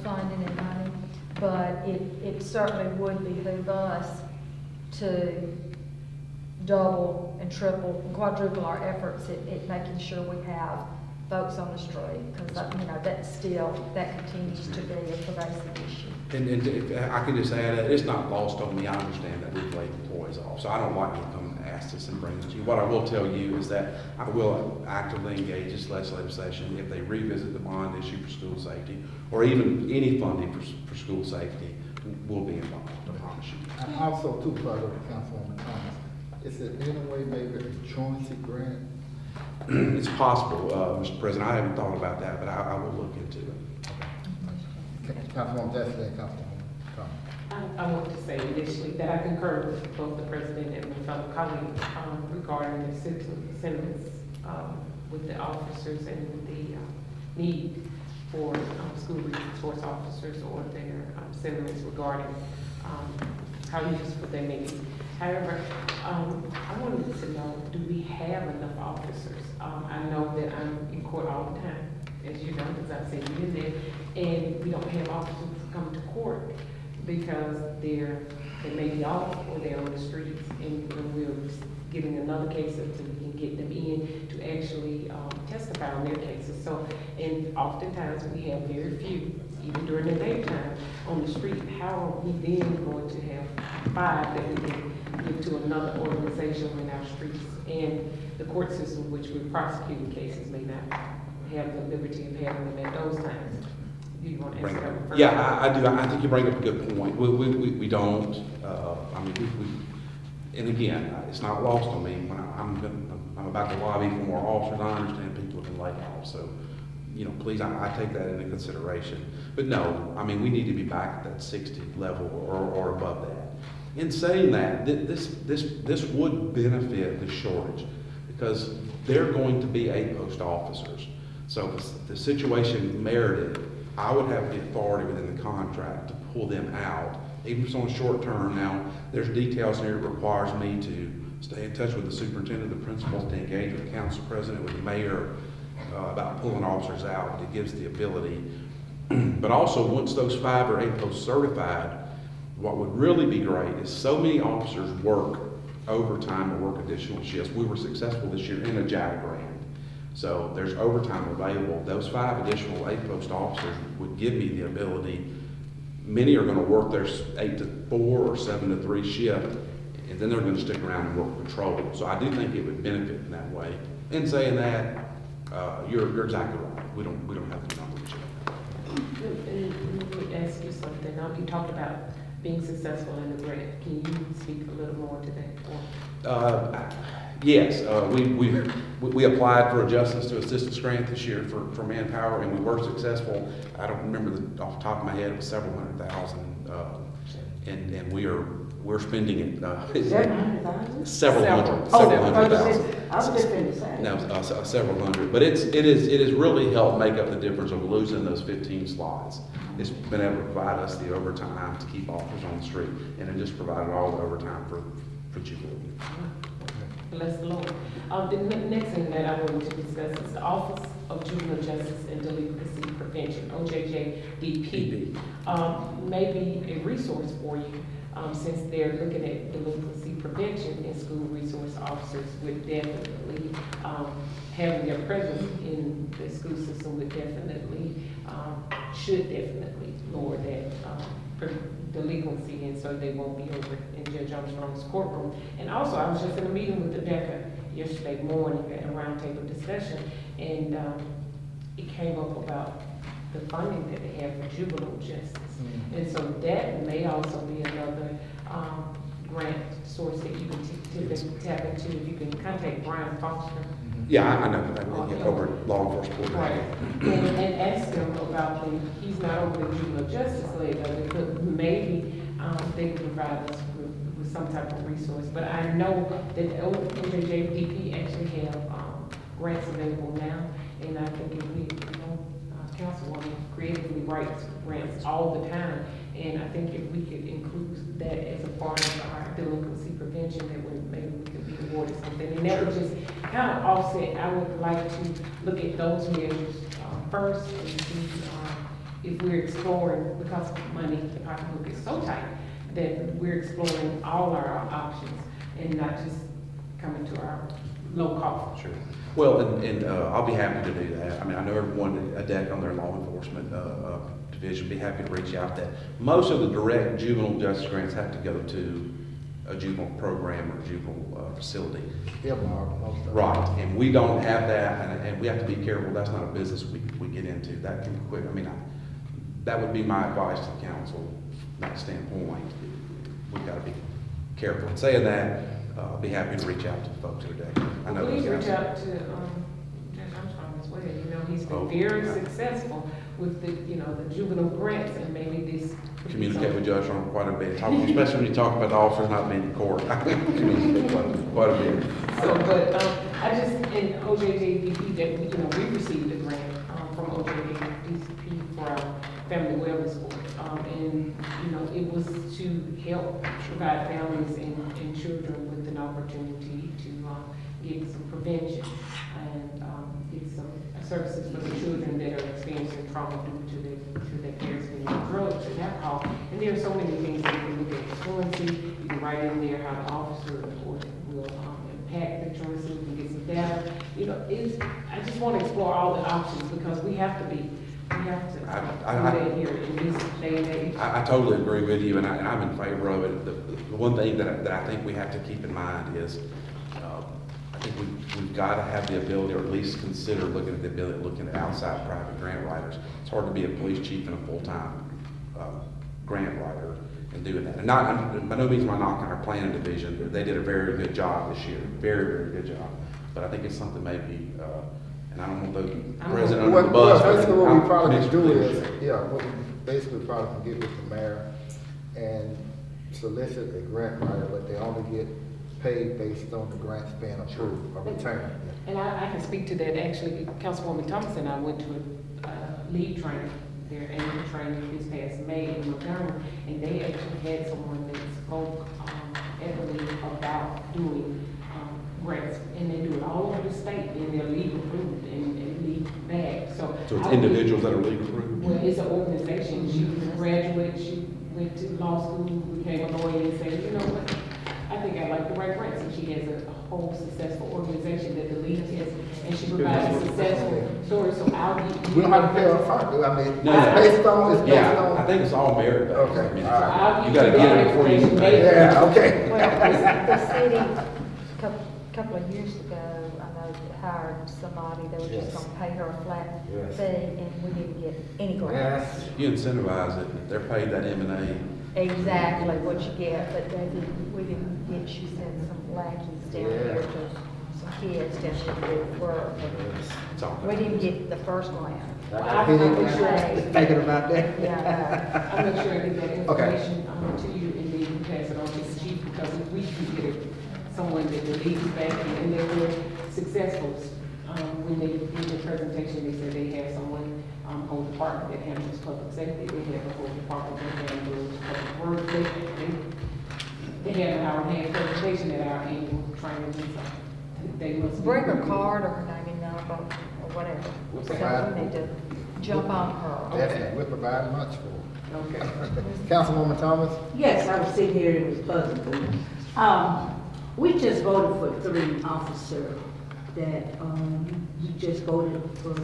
[SPEAKER 8] funding and money, but it certainly would behoove us to double and triple and quadruple our efforts at making sure we have folks on the street, because that continues to be a pervasive issue.
[SPEAKER 3] And if I can just add, it's not lost on me. I understand that we've laid employees off, so I don't like to come and ask this and bring this to you. What I will tell you is that I will actively engage this legislative session if they revisit the bond issue for school safety, or even any funding for school safety. We'll be involved, I promise you.
[SPEAKER 4] And also too, Father, Councilwoman Thomas, is there any way maybe a truancy grant?
[SPEAKER 3] It's possible, Mr. President. I haven't thought about that, but I will look into it.
[SPEAKER 4] Councilwoman Jackson and Councilwoman Thomas.
[SPEAKER 1] I want to say initially that I concur with both the president and my fellow colleagues regarding the sentiments with the officers and with the need for school resource officers or their sentiments regarding how useful they may be. However, I wanted to know, do we have enough officers? I know that I'm in court all the time, as you know, because I've seen you in there, and we don't have officers come to court because they may be off or they're on the streets, and we're getting another case until we can get them in to actually testify on their cases. So, and oftentimes we have very few, even during the daytime, on the street. How are we then going to have 5 that we can give to another organization in our streets? And the court system, which we're prosecuting cases, may not have the liberty of having them at those times. Do you want to answer that one first?
[SPEAKER 3] Yeah, I do. I think you bring up a good point. We don't. And again, it's not lost on me when I'm about to lobby for more officers. I understand people have been laid off, so please, I take that into consideration. But no, we need to be back at that 60 level or above that. In saying that, this would benefit the shortage because they're going to be 8 post officers. So if the situation merited, I would have the authority within the contract to pull them out, even if it's on a short term. Now, there's details here that requires me to stay in touch with the superintendent, the principals, to engage with the council president, with the mayor about pulling officers out. It gives the ability. But also, once those 5 or 8 posts certified, what would really be great is so many officers work overtime or work additional shifts. We were successful this year in a JAG grant. So there's overtime available. Those 5 additional 8 post officers would give me the ability. Many are going to work their 8 to 4 or 7 to 3 shift, and then they're going to stick around and work patrol. So I do think it would benefit in that way. In saying that, you're exactly right. We don't have the numbers yet.
[SPEAKER 1] Let me ask you something. You talked about being successful in the grant. Can you speak a little more to that point?
[SPEAKER 3] Yes, we applied for a justice to assistance grant this year for manpower, and we were successful. I don't remember off the top of my head, it was several $100,000, and we're spending it. Several hundred thousand.
[SPEAKER 7] I was just gonna say.
[SPEAKER 3] No, several hundred, but it has really helped make up the difference of losing those 15 slots. It's been able to provide us the overtime to keep officers on the street, and it just provided all the overtime for Jubilee.
[SPEAKER 1] Bless the Lord. The next thing that I wanted to discuss is the Office of Juvenile Justice and Delinquency Prevention, OJJDP. Maybe a resource for you, since they're looking at delinquency prevention, and school resource officers would definitely, having their presence in the school system would definitely, should definitely lower that, delinquency, and so they won't be over in Judge Armstrong's courtroom. And also, I was just in a meeting with the DECA yesterday morning at a roundtable discussion, and it came up about the funding that they have for juvenile justice. And so that may also be another grant source that you can typically tap into. If you can contact Brian Foster.
[SPEAKER 3] Yeah, I know that, over at law enforcement.
[SPEAKER 1] Right, and ask him about he's not over the juvenile justice leg of it, but maybe they can provide us with some type of resource. But I know that OJJDP actually have grants available now, and I think if we, Councilwoman creatively writes grants all the time, and I think if we could include that as a part of our delinquency prevention, that would maybe we could be awarded something, and that would just kind of offset. I would like to look at those measures first and see if we're exploring, because money, the pocketbook is so tight, that we're exploring all our options and not just coming to our low cost.
[SPEAKER 3] Sure. Well, and I'll be happy to do that. I mean, I know everyone at DEC on their law enforcement division be happy to reach out. That most of the direct juvenile justice grants have to go to a juvenile program or juvenile facility. Right, and we don't have that, and we have to be careful. That's not a business we get into. That can quit. I mean, that would be my advice to the council, from that standpoint. We've got to be careful. And saying that, I'll be happy to reach out to the folks at DEC. I know
[SPEAKER 1] Please
[SPEAKER 3] those
[SPEAKER 1] reach
[SPEAKER 3] guys.
[SPEAKER 1] out to Judge Armstrong as well. He's been very successful with the juvenile grants, and maybe this.
[SPEAKER 3] Communicate with Judge on quite a bit, especially when you talk about the officers not being in court. I communicate quite a bit.
[SPEAKER 1] So, but I just, in OJJDP, that we received a grant from OJJDP for our family wellness board, and it was to help provide families and children with an opportunity to get some prevention and get some services for the children that are experiencing trauma due to their parents being on drugs and alcohol. And there are so many things that you can look at. Fluency, you can write in there how the officer will impact the choices. We can get some data. I just want to explore all the options, because we have to do that here in this day and age.
[SPEAKER 3] I totally agree with you, and I'm in favor of it. The one thing that I think we have to keep in mind is, I think we've got to have the ability, or at least consider looking at outside private grant writers. It's hard to be a police chief and a full-time grant writer and doing that. And by no means am I knocking our planning division. They did a very good job this year, very, very good job. But I think it's something maybe, and I don't want the president under the bus.
[SPEAKER 4] Basically what we probably can do is, what we basically probably can get with the mayor and solicit a grant writer, but they only get paid based on the grants being approved or returned.
[SPEAKER 1] And I can speak to that. Actually, Councilwoman Thomas and I went to a lead training, their annual training this past May in Montgomery, and they actually had someone that spoke at the league about doing grants, and they do it all over the state, and they're league approved and league backed. So
[SPEAKER 3] it's individuals that are legal approved?
[SPEAKER 1] Well, it's an organization. She was a graduate. She went to law school, became a lawyer, and said, you know what? I think I like to write grants, and she has a whole successful organization that the league has, and she provides a successful story. So I'll get.
[SPEAKER 4] We don't have to pay up front, do I? I mean,
[SPEAKER 3] No.
[SPEAKER 4] it's based on.
[SPEAKER 3] I think it's all merit based.
[SPEAKER 4] Okay.
[SPEAKER 3] I mean,
[SPEAKER 4] All right.
[SPEAKER 3] you gotta get it before you can pay.
[SPEAKER 4] Yeah, okay.
[SPEAKER 8] Well, the city, couple of years ago, I know, hired somebody, they were just
[SPEAKER 4] Yes.
[SPEAKER 8] gonna pay her a flat
[SPEAKER 4] Yes.
[SPEAKER 8] fee, and we didn't get any grants.
[SPEAKER 4] Yes.
[SPEAKER 3] You incentivize it, if they're paid that M&A.
[SPEAKER 8] Exactly what you get, but we didn't get, she sent some lackeys down here to kids down there that were,
[SPEAKER 3] It's all
[SPEAKER 8] we didn't get the first round.
[SPEAKER 1] I will make sure,
[SPEAKER 5] Thinking about that.
[SPEAKER 8] Yeah,
[SPEAKER 1] I'll make sure I get that
[SPEAKER 4] Okay.
[SPEAKER 1] information to you and then you pass it on to the chief, because if we can get it, someone that will lead you back and they were successful. When they did the presentation, they said they have someone, whole department that handles public safety, they have a whole department that handles public works. They had our hand presentation at our annual training, and so they must.
[SPEAKER 8] bring her card or her name and number or whatever. So we need to jump on her.
[SPEAKER 4] Definitely, we're providing much for.
[SPEAKER 1] Okay.
[SPEAKER 4] Councilwoman Thomas?
[SPEAKER 7] Yes, I was sitting here and it was puzzling me. We just voted for 3 officers that, you just voted for.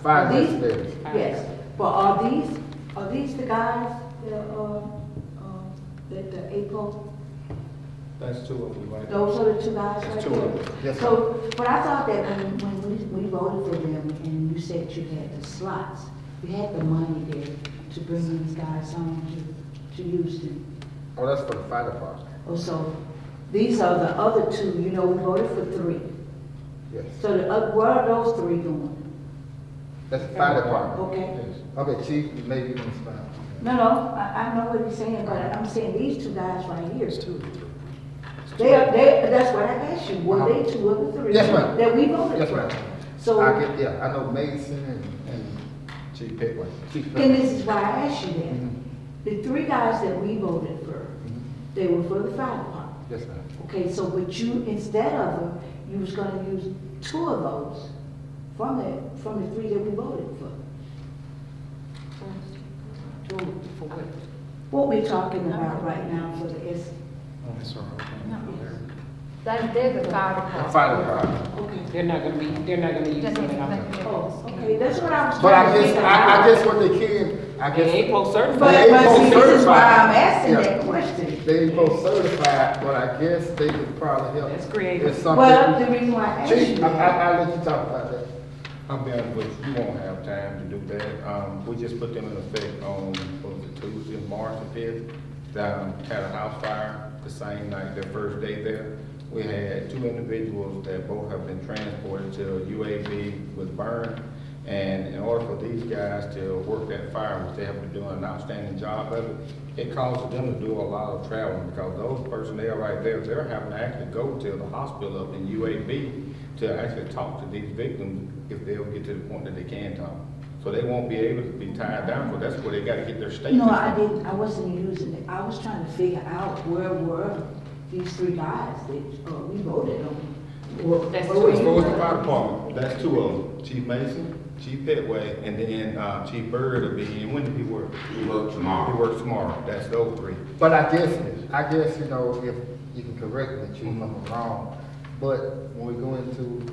[SPEAKER 4] 5
[SPEAKER 7] are these-
[SPEAKER 4] legislators.
[SPEAKER 7] Yes, but are these the guys that the APO,
[SPEAKER 5] That's 2 of them, right?
[SPEAKER 7] those are the 2 guys right
[SPEAKER 5] That's
[SPEAKER 7] there?
[SPEAKER 5] 2 of them.
[SPEAKER 4] Yes,
[SPEAKER 7] So, but I thought that when we voted for them and you said you had the slots, you had the money there to bring these guys on to Houston.
[SPEAKER 4] Oh, that's for the fire department.
[SPEAKER 7] Oh, so these are the other 2, you know, we voted for 3.
[SPEAKER 4] Yes.
[SPEAKER 7] So where are those 3 going?
[SPEAKER 4] That's the fire department.
[SPEAKER 7] Okay.
[SPEAKER 4] Okay, chief, maybe you can explain.
[SPEAKER 7] No, I know what you're saying, but I'm saying these 2 guys right here. That's what I asked you, were they 2 of the 3?
[SPEAKER 4] Yes, ma'am.
[SPEAKER 7] That we voted
[SPEAKER 4] Yes,
[SPEAKER 7] for?
[SPEAKER 4] ma'am.
[SPEAKER 7] So,
[SPEAKER 4] I know Mason and Chief Pittway.
[SPEAKER 7] then this is why I asked you that.
[SPEAKER 4] Mhm.
[SPEAKER 7] The 3 guys that we voted for, they were for the fire department.
[SPEAKER 4] Yes, ma'am.
[SPEAKER 7] Okay, so but you, instead of them, you was gonna use 2 of those from the 3 that we voted for.
[SPEAKER 1] For what?
[SPEAKER 7] What we're talking about right now for the S.
[SPEAKER 3] That's all right.
[SPEAKER 8] They're the fire
[SPEAKER 4] The
[SPEAKER 8] department.
[SPEAKER 4] fire department.
[SPEAKER 7] Okay.
[SPEAKER 1] They're not gonna use
[SPEAKER 8] Doesn't
[SPEAKER 1] it
[SPEAKER 8] even
[SPEAKER 1] at all.
[SPEAKER 8] think they're-
[SPEAKER 7] Oh, okay, that's what I was
[SPEAKER 4] But
[SPEAKER 7] trying
[SPEAKER 4] I
[SPEAKER 7] to
[SPEAKER 4] guess,
[SPEAKER 7] figure
[SPEAKER 4] I
[SPEAKER 7] out.
[SPEAKER 4] guess what they can, I
[SPEAKER 1] They
[SPEAKER 4] guess,
[SPEAKER 1] ain't supposed to certify.
[SPEAKER 7] But
[SPEAKER 4] They ain't
[SPEAKER 7] see, this is why
[SPEAKER 4] certified.
[SPEAKER 7] I'm asking
[SPEAKER 4] Yeah.
[SPEAKER 7] that question.
[SPEAKER 4] they ain't both certified, but I guess they could probably help.
[SPEAKER 1] That's creative.
[SPEAKER 4] It's something.
[SPEAKER 7] Well, the reason why I asked you
[SPEAKER 4] Chief,
[SPEAKER 7] that.
[SPEAKER 4] I'll let you talk about that.
[SPEAKER 5] I'll be honest with you, you won't have time to do that. We just put them in effect on, what was it, Tuesday, March the 5th. Had a house fire the same night, their first day there. We had 2 individuals that both have been transported to UAB with burn. And in order for these guys to work that fire, which they have been doing an outstanding job of it causes them to do a lot of traveling because those personnel right there, they're having to actually go to the hospital up in UAB to actually talk to these victims if they'll get to the point that they can talk. So they won't be able to be tied down, because that's where they gotta get their statement.
[SPEAKER 7] No, I didn't, I wasn't using it. I was trying to figure out where were these 3 guys that, we voted on.
[SPEAKER 1] That's
[SPEAKER 7] Where were
[SPEAKER 5] As
[SPEAKER 7] you?
[SPEAKER 5] far as the fire department, that's 2 of them, Chief Mason, Chief Petway, and then, Chief Bird will be in. When did he work?
[SPEAKER 2] We work
[SPEAKER 5] He
[SPEAKER 2] tomorrow.
[SPEAKER 5] works tomorrow, that's those 3.
[SPEAKER 4] But I guess, you know, if you can correct me, Chief, if I'm wrong, but when we go into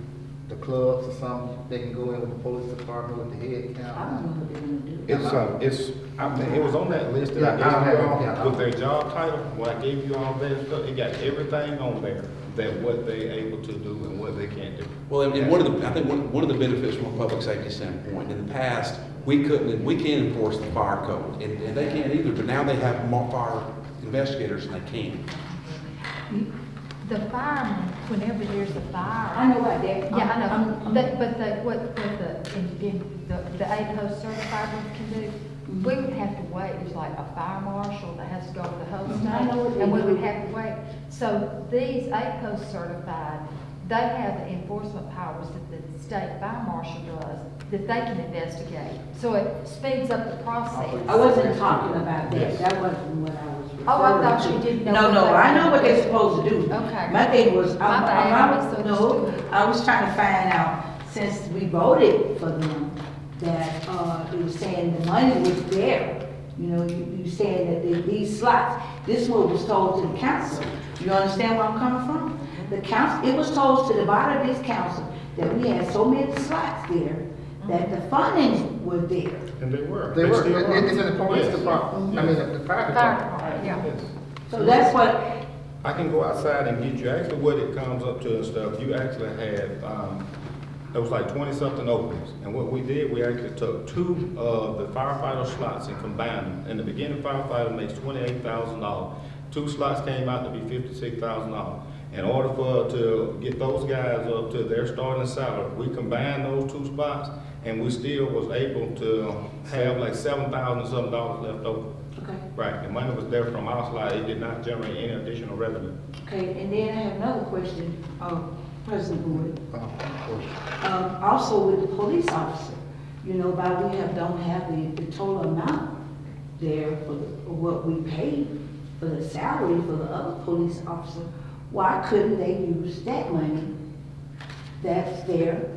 [SPEAKER 4] the clubs or something, they can go in with the police department with the head
[SPEAKER 7] I don't
[SPEAKER 4] count.
[SPEAKER 7] know what they're gonna do.
[SPEAKER 5] I mean, it was on that list that I
[SPEAKER 4] Yeah, I
[SPEAKER 5] gave you
[SPEAKER 4] have it, yeah.
[SPEAKER 5] all, with their job title, when I gave you all that stuff, it got everything on there, that what they able to do and what they can't do.
[SPEAKER 3] Well, and one of the, I think one of the benefits from a public safety standpoint, in the past, we can't enforce the fire code, and they can't either, but now they have more fire investigators and they can.
[SPEAKER 8] The firemen, whenever there's a fire.
[SPEAKER 7] I know about that.
[SPEAKER 8] Yeah, I know,
[SPEAKER 7] I'm-
[SPEAKER 8] but what the APO certified ones can do, we would have to wait, it's like a fire marshal that has to go to the whole
[SPEAKER 7] I know what
[SPEAKER 8] state,
[SPEAKER 7] they
[SPEAKER 8] and we
[SPEAKER 7] do.
[SPEAKER 8] would have to wait. So these APO certified, they have the enforcement powers that the state fire marshal does, that they can investigate. So it speeds up the process.
[SPEAKER 7] I wasn't talking about that. That wasn't what I was referring to.
[SPEAKER 8] Oh, I thought you didn't know.
[SPEAKER 7] No,
[SPEAKER 8] what they
[SPEAKER 7] I know
[SPEAKER 8] were
[SPEAKER 7] what they're
[SPEAKER 8] doing.
[SPEAKER 7] supposed to do.
[SPEAKER 8] Okay.
[SPEAKER 7] My thing was,
[SPEAKER 8] My bad, I misunderstood.
[SPEAKER 7] I was trying to find out, since we voted for them, that, it was saying the money was there. You know, you saying that these slots, this what was told to the council. You understand where I'm coming from? The council, it was told to the body of this council that we had so many slots there, that the funding was there.
[SPEAKER 5] And they were.
[SPEAKER 4] They were,
[SPEAKER 5] still are.
[SPEAKER 4] it's in the police
[SPEAKER 5] Yes.
[SPEAKER 4] department, I mean, the fire
[SPEAKER 8] Fire
[SPEAKER 4] department.
[SPEAKER 8] department, yeah.
[SPEAKER 5] Yes.
[SPEAKER 7] So that's what,
[SPEAKER 5] I can go outside and get you, actually what it comes up to and stuff, you actually had, there was like 20-something openings. And what we did, we actually took 2 of the firefighter slots and combined them. In the beginning, firefighter makes $28,000. 2 slots came out to be $56,000. In order to get those guys up to their starting salary, we combined those 2 spots, and we still was able to have like $7,000 something left over.
[SPEAKER 7] Okay.
[SPEAKER 5] Right, the money was there from our slide, it did not generate any additional revenue.
[SPEAKER 7] Okay, and then I have another question, President Boyd. Also with the police officer, you know, don't have the total amount there for what we paid for the salary for the other police officer. Why couldn't they use that money that's there,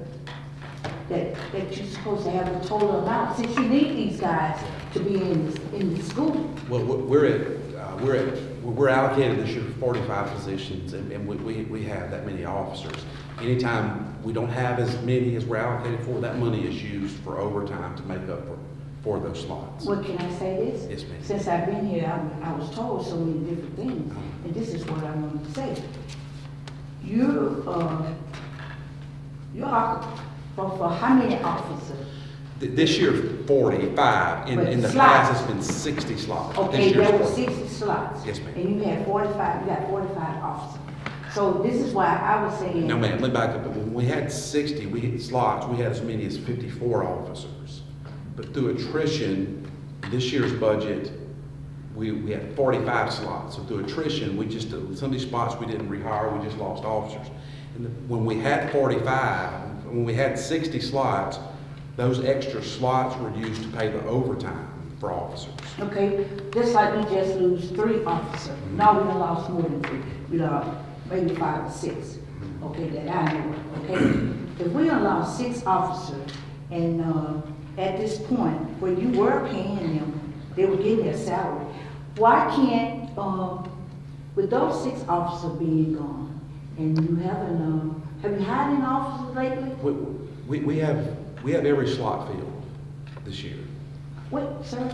[SPEAKER 7] that you're supposed to have the total amount, since you need these guys to be in the school?
[SPEAKER 3] Well, we're allocated this year 45 positions, and we have that many officers. Anytime we don't have as many as we're allocated for, that money is used for overtime to make up for those slots.
[SPEAKER 7] Well, can I say this?
[SPEAKER 3] Yes, ma'am.
[SPEAKER 7] Since I've been here, I was told so many different things, and this is what I want to say. For how many officers?
[SPEAKER 3] This year, 45,
[SPEAKER 7] But
[SPEAKER 3] in the
[SPEAKER 7] slots.
[SPEAKER 3] past, it's been 60 slots.
[SPEAKER 7] Okay,
[SPEAKER 3] This year's
[SPEAKER 7] there were
[SPEAKER 3] 40.
[SPEAKER 7] 60 slots.
[SPEAKER 3] Yes, ma'am.
[SPEAKER 7] And you had 45, you got 45 officers. So this is why I was saying.
[SPEAKER 3] No, ma'am, let me back up. When we had 60 slots, we had as many as 54 officers. But through attrition, this year's budget, we had 45 slots. So through attrition, some of these spots we didn't rehire, we just lost officers. And when we had 45, when we had 60 slots, those extra slots were used to pay the overtime for officers.
[SPEAKER 7] Okay, just like we just lose 3 officers. No, we done lost more than 3. We lost maybe 5 or 6. Okay, that I know of, okay? If we done lost 6 officers, and at this point, where you were paying them, they were getting their salary, why can't, with those 6 officers being gone, and you haven't, have you hired any officers lately?
[SPEAKER 3] We have every slot filled this year.
[SPEAKER 7] Wait, sir,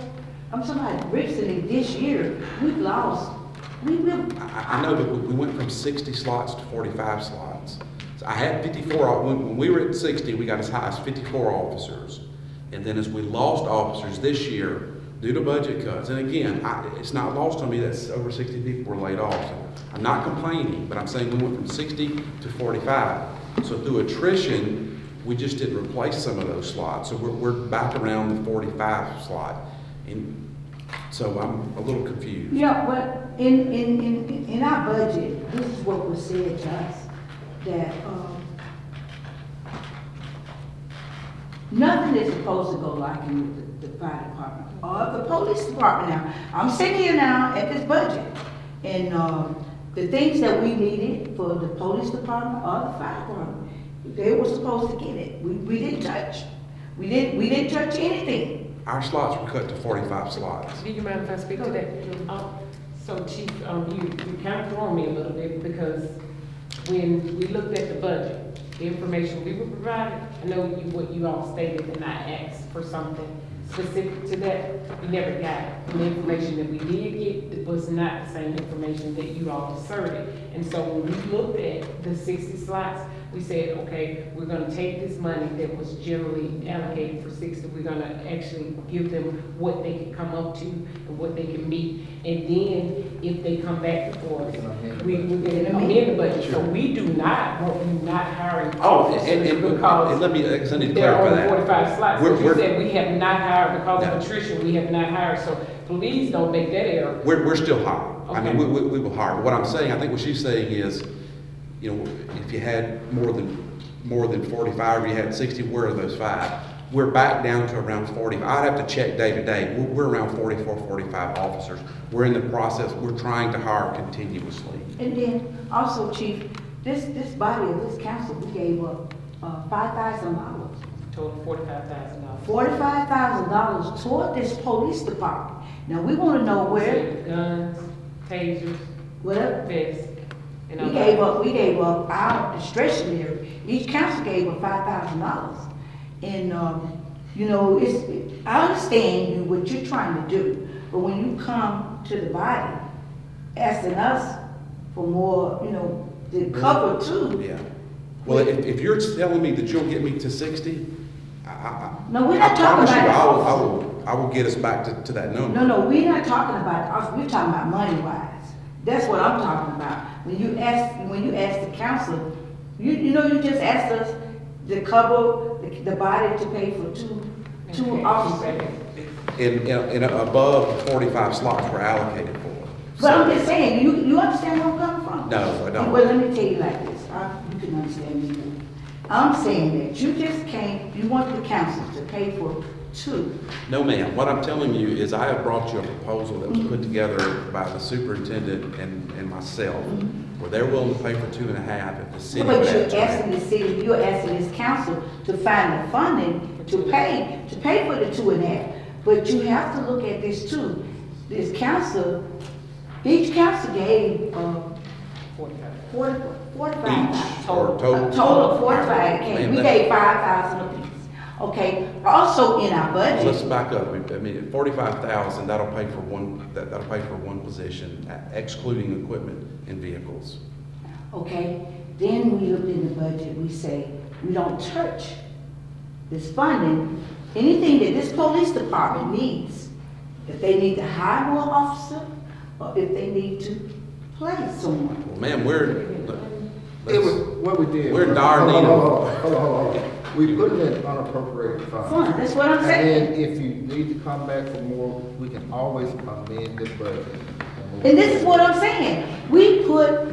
[SPEAKER 7] I'm talking about recently this year, we've lost, we will.
[SPEAKER 3] I know, but we went from 60 slots to 45 slots. So I had 54, when we were at 60, we got as high as 54 officers. And then as we lost officers this year, due to budget cuts, and again, it's not lost on me that over 60 people were laid off. So I'm not complaining, but I'm saying we went from 60 to 45. So through attrition, we just didn't replace some of those slots. So we're back around the 45 slot. And so I'm a little confused.
[SPEAKER 7] Yeah, but in our budget, this is what was said to us, that, nothing is supposed to go like in the fire department or the police department now. I'm sitting here now at this budget, and, the things that we needed for the police department or the fire department, they were supposed to get it. We didn't touch. We didn't touch anything.
[SPEAKER 3] Our slots were cut to 45 slots.
[SPEAKER 1] Do you mind if I speak to that? So Chief, you kind of thrown me a little bit, because when we looked at the budget, the information we were provided, I know what you all stated, and I asked for something specific to that, we never got it. And the information that we did get was not the same information that you all asserted. And so when we looked at the 60 slots, we said, okay, we're gonna take this money that was generally allocated for 60, we're gonna actually give them what they can come up to and what they can meet. And then if they come back before us, we're gonna amend the budget. So we do not want you not hiring officers
[SPEAKER 3] and
[SPEAKER 1] because
[SPEAKER 3] let me, I need to
[SPEAKER 1] there are
[SPEAKER 3] clarify
[SPEAKER 1] only
[SPEAKER 3] that.
[SPEAKER 1] 45 slots.
[SPEAKER 3] We're-
[SPEAKER 1] So you
[SPEAKER 3] we're-
[SPEAKER 1] said we have not hired because
[SPEAKER 3] No.
[SPEAKER 1] of attrition, we have not hired. So please don't make that error.
[SPEAKER 3] We're still hiring. I mean,
[SPEAKER 1] Okay.
[SPEAKER 3] we will hire. But what I'm saying, I think what she's saying is, you know, if you had more than 45, or you had 60, where are those 5? We're back down to around 40. I'd have to check day to day. We're around 44, 45 officers. We're in the process, we're trying to hire continuously.
[SPEAKER 7] And then also, Chief, this body of this council, we gave up $5,000.
[SPEAKER 1] Total $45,000.
[SPEAKER 7] $45,000 toward this police department. Now, we wanna know where,
[SPEAKER 1] Guns, tasers,
[SPEAKER 7] whatever,
[SPEAKER 1] vests, and all
[SPEAKER 7] we
[SPEAKER 1] that.
[SPEAKER 7] gave up our discretionary, each council gave up $5,000. And, you know, I understand what you're trying to do, but when you come to the body, asking us for more, you know, to cover too.
[SPEAKER 3] Yeah. Well, if you're telling me that you'll get me to 60,
[SPEAKER 7] No, we're not
[SPEAKER 3] I
[SPEAKER 7] talking
[SPEAKER 3] promise you,
[SPEAKER 7] about.
[SPEAKER 3] I will get us back to that number.
[SPEAKER 7] No, we're not talking about us, we're talking about money wise. That's what I'm talking about. when you ask the council, you know, you just asked us to cover the body to pay for two officers.
[SPEAKER 3] In above 45 slots were allocated for.
[SPEAKER 7] But I'm just saying, you understand where I'm coming from?
[SPEAKER 3] No, I don't.
[SPEAKER 7] Well, let me tell you like this, you can understand me more. I'm saying that you just can't, you want the council to pay for two.
[SPEAKER 3] No, ma'am. What I'm telling you is I have brought you a proposal that was put together by the superintendent and myself, where they're willing to pay for 2.5 if the city would
[SPEAKER 7] But
[SPEAKER 3] add
[SPEAKER 7] you're asking the city, you're asking this council to find the funding to pay for the 2.5. But you have to look at this too. This council, each council gave, 45.
[SPEAKER 3] Each, or
[SPEAKER 7] A
[SPEAKER 3] total?
[SPEAKER 7] total of 45, okay,
[SPEAKER 3] Ma'am,
[SPEAKER 7] we
[SPEAKER 3] that's-
[SPEAKER 7] gave 5,000 apiece. Okay, also in our
[SPEAKER 3] Let's
[SPEAKER 7] budget,
[SPEAKER 3] back up. I mean, 45,000, that'll pay for one position, excluding equipment and vehicles.
[SPEAKER 7] okay, then we look in the budget, we say, we don't touch this funding, anything that this police department needs. If they need to hire more officers, or if they need to place someone.
[SPEAKER 3] Well, ma'am, we're,
[SPEAKER 4] It was, what we did.
[SPEAKER 3] We're dire
[SPEAKER 4] Hold on,
[SPEAKER 3] need of-
[SPEAKER 4] hold on. We put it in unappropriated funds.
[SPEAKER 7] Fund, that's what I'm saying.
[SPEAKER 4] And then if you need to come back for more, we can always amend the budget.
[SPEAKER 7] And this is what I'm saying, we put,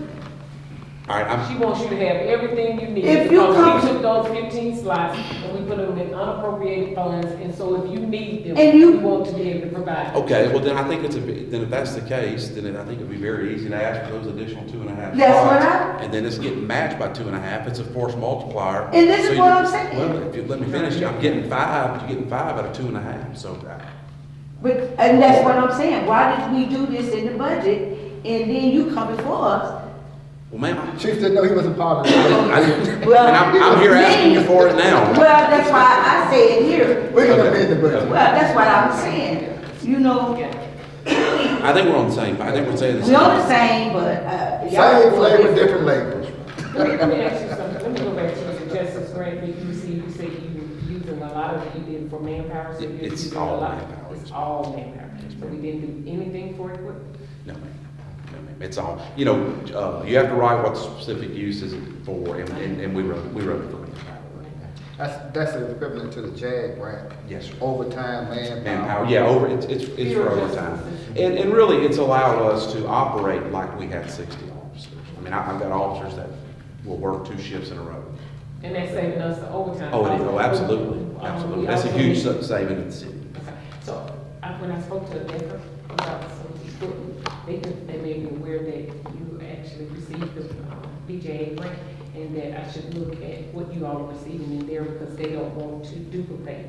[SPEAKER 3] all right,
[SPEAKER 1] She wants you to have everything you need.
[SPEAKER 7] If you
[SPEAKER 1] Because
[SPEAKER 7] come
[SPEAKER 1] we
[SPEAKER 7] to-
[SPEAKER 1] took those 15 slots and we put them in unappropriated funds, and so if you need them,
[SPEAKER 7] And you-
[SPEAKER 1] we want to be able to provide.
[SPEAKER 3] okay, well, then I think then if that's the case, then I think it'd be very easy to ask for those additional 2.5
[SPEAKER 7] That's
[SPEAKER 3] slots.
[SPEAKER 7] what
[SPEAKER 3] And then it's getting matched by 2.5, it's a force multiplier.
[SPEAKER 7] And this is
[SPEAKER 3] So
[SPEAKER 7] what
[SPEAKER 3] you-
[SPEAKER 7] I'm saying.
[SPEAKER 3] Well, if you let me finish, I'm getting 5, you're getting 5 out of 2.5, so.
[SPEAKER 7] and that's what I'm saying, why did we do this in the budget, and then you come before us?
[SPEAKER 3] Well, ma'am,
[SPEAKER 4] Chief didn't know he was a part of it.
[SPEAKER 3] I didn't,
[SPEAKER 7] Well,
[SPEAKER 3] and I'm here asking you for it now.
[SPEAKER 7] Well, that's why I say it here,
[SPEAKER 4] We can
[SPEAKER 3] Okay.
[SPEAKER 4] amend the budget.
[SPEAKER 7] well, that's what I'm saying, you know,
[SPEAKER 3] I think we're on the same, I think we're saying the
[SPEAKER 7] we
[SPEAKER 3] same.
[SPEAKER 7] on the same, but, y'all.
[SPEAKER 4] Same flavor, different labels.
[SPEAKER 1] Let me ask you something, let me go back to the justice grant that you see, you say you using a lot of it, you did for manpower, so you're
[SPEAKER 3] It's
[SPEAKER 1] using a
[SPEAKER 3] all
[SPEAKER 1] lot.
[SPEAKER 3] manpower.
[SPEAKER 1] It's all manpower, so we didn't do anything for equipment?
[SPEAKER 3] No, ma'am. No, ma'am. It's all, you know, you have to write what the specific use is for, and we wrote it for manpower.
[SPEAKER 4] That's the equivalent to the JAG grant.
[SPEAKER 3] Yes, sir.
[SPEAKER 4] Overtime,
[SPEAKER 3] Manpower, yeah, it's for overtime. And really, it's allowed us to operate like we had 60 officers. I mean, I've got officers that will work 2 shifts in a row.
[SPEAKER 1] And that's saving us the overtime.
[SPEAKER 3] Oh, it is, oh, absolutely, absolutely.
[SPEAKER 1] We
[SPEAKER 3] That's a
[SPEAKER 1] also
[SPEAKER 3] huge
[SPEAKER 1] need-
[SPEAKER 3] saving in the city.
[SPEAKER 1] Okay, so, when I spoke to Decker about some equipment, they made me aware that you actually received the BJA grant, and that I should look at what you all are receiving in there, because they don't want to duplicate.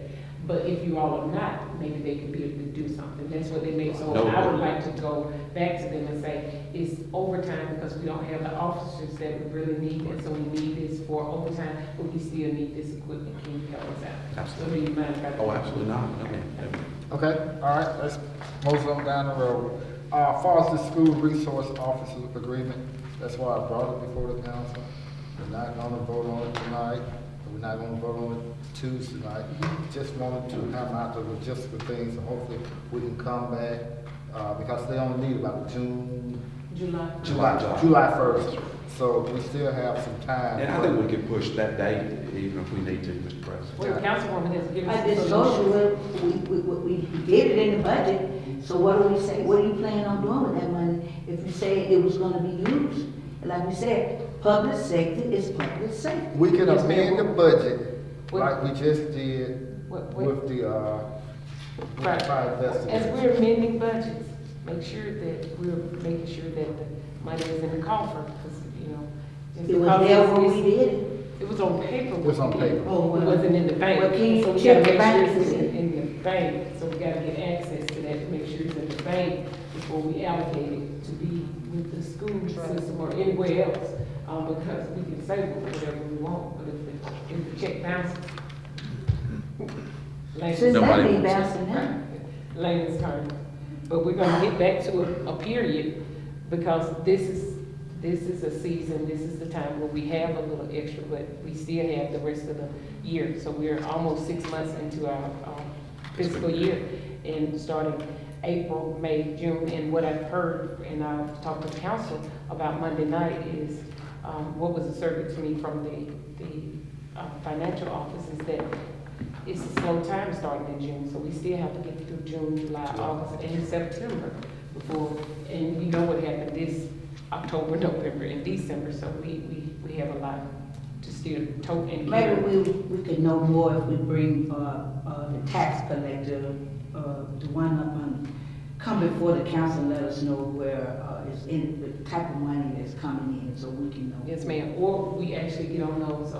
[SPEAKER 1] But if you all are not, maybe they could be able to do something, that's what they made, so
[SPEAKER 3] No.
[SPEAKER 1] I would like to go back to them and say, it's overtime, because we don't have the officers that we really need, and so we need this for overtime, but we still need this equipment, can you help us out?
[SPEAKER 3] Absolutely.
[SPEAKER 1] So do you mind if I?
[SPEAKER 3] Oh, absolutely not, no, ma'am. No, ma'am.
[SPEAKER 4] Okay, all right, let's move on down the road. As far as the school resource officer agreement, that's why I brought it before the council. We're not gonna vote on it tonight, we're not gonna vote on it Tuesday night. Just wanted to hammer out the logistical things, and hopefully we can come back, because they only need about
[SPEAKER 1] July.
[SPEAKER 4] July 1st. So we still have some time.
[SPEAKER 3] And I think we could push that date even if we need to, Mr. President.
[SPEAKER 1] Well, the councilwoman has given
[SPEAKER 7] I
[SPEAKER 1] us.
[SPEAKER 7] just told you, we did it in the budget, so what do we say, what do you plan on doing with that money? If you say it was gonna be used, like we said, public safety is public safety.
[SPEAKER 4] We can
[SPEAKER 1] Yes,
[SPEAKER 4] amend the
[SPEAKER 1] ma'am.
[SPEAKER 4] budget,
[SPEAKER 1] What-
[SPEAKER 4] like we just did
[SPEAKER 1] What-
[SPEAKER 4] with the
[SPEAKER 1] Right.
[SPEAKER 4] fire
[SPEAKER 1] As
[SPEAKER 4] investigation.
[SPEAKER 1] we're amending budgets, make sure that we're making sure that the money is in the coffer, because, you know. just
[SPEAKER 7] It was
[SPEAKER 1] because
[SPEAKER 7] there
[SPEAKER 1] it's-
[SPEAKER 7] when we did it.
[SPEAKER 1] It was on paper.
[SPEAKER 4] It was on
[SPEAKER 1] when we did
[SPEAKER 4] paper.
[SPEAKER 7] Oh, well.
[SPEAKER 1] It wasn't in the bank.
[SPEAKER 7] Well, can you
[SPEAKER 1] So we
[SPEAKER 7] check
[SPEAKER 1] gotta
[SPEAKER 7] the
[SPEAKER 1] make sure
[SPEAKER 7] bank
[SPEAKER 1] it's
[SPEAKER 7] and
[SPEAKER 1] in the bank, so we gotta get access to that, to make sure it's in the bank before we allocate it to be with the school system or anywhere else. Because we can save it whatever we want, but if the check bounces.
[SPEAKER 7] Since
[SPEAKER 3] Nobody
[SPEAKER 7] that be
[SPEAKER 3] wants it.
[SPEAKER 7] bouncing now.
[SPEAKER 1] Lane's turn. But we're gonna get back to a period, because this is a season, this is the time where we have a little extra, but we still have the rest of the year. So we're almost 6 months into our fiscal year, and starting April, May, June, and what I've heard, and I've talked to the council, about Monday night is, what was asserted to me from the financial office is that it's a slow time starting in June, so we still have to get through June, July, August, and September before, and you know what happened this October, November, and December, so we have a lot to still tote and
[SPEAKER 7] Maybe
[SPEAKER 1] carry.
[SPEAKER 7] we could know more if we bring, the tax collector, the one up on, come before the council and let us know where, it's in, the type of money that's coming in, so we can know.
[SPEAKER 1] Yes, ma'am, or we actually get on those,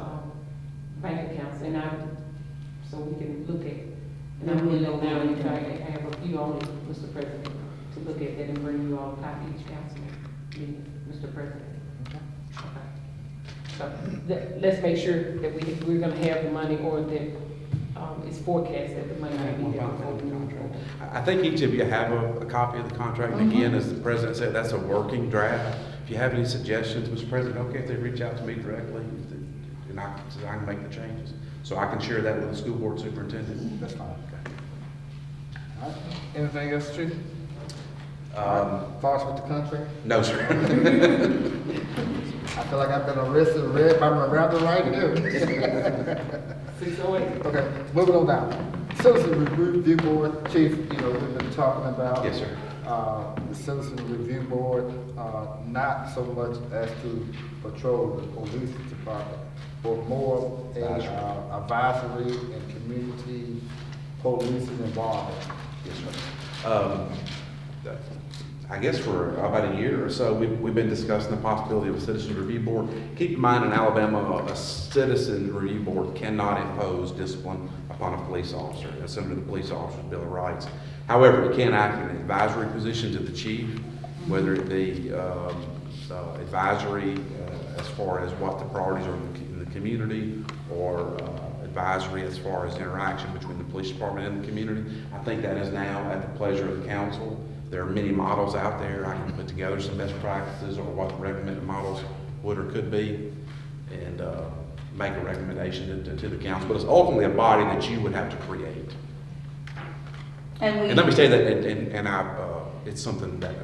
[SPEAKER 1] bank accounts, and so we can look at, and I'm willing now, in fact, I have a few on it, Mr. President, to look at that and bring you all a copy each council meeting, Mr. President. Okay. So, let's make sure that we're gonna have the money, or that, it's forecast that the money may be there before we move forward.
[SPEAKER 3] I think each of you have a copy of the contract, and again, as the president said, that's a working draft. If you have any suggestions, Mr. President, okay, if they reach out to me directly, and I can make the changes. So I can share that with the school board superintendent.
[SPEAKER 4] That's fine.
[SPEAKER 3] Okay.
[SPEAKER 4] All right. Anything else, Chief? Thoughts with the contract?
[SPEAKER 3] No, sir.
[SPEAKER 4] I feel like I've been arrested and read by my brother right here.
[SPEAKER 1] 608.
[SPEAKER 4] Okay, moving on down. Citizen Review Board, Chief, you know, we've been talking about.
[SPEAKER 3] Yes, sir.
[SPEAKER 4] The Citizen Review Board, not so much as to patrol the police department, but more in advisory and community policing involvement.
[SPEAKER 3] Yes, sir. I guess for about a year or so, we've been discussing the possibility of a citizen review board. Keep in mind, in Alabama, a citizen review board cannot impose discipline upon a police officer. That's under the Police Officer's Bill of Rights. However, it can act in an advisory position to the chief, whether it be advisory as far as what the priorities are in the community, or advisory as far as interaction between the police department and the community. I think that is now at the pleasure of the council. There are many models out there. I can put together some best practices or what the recommended models would or could be, and make a recommendation to the council. But it's ultimately a body that you would have to create. And let me say that, it's something that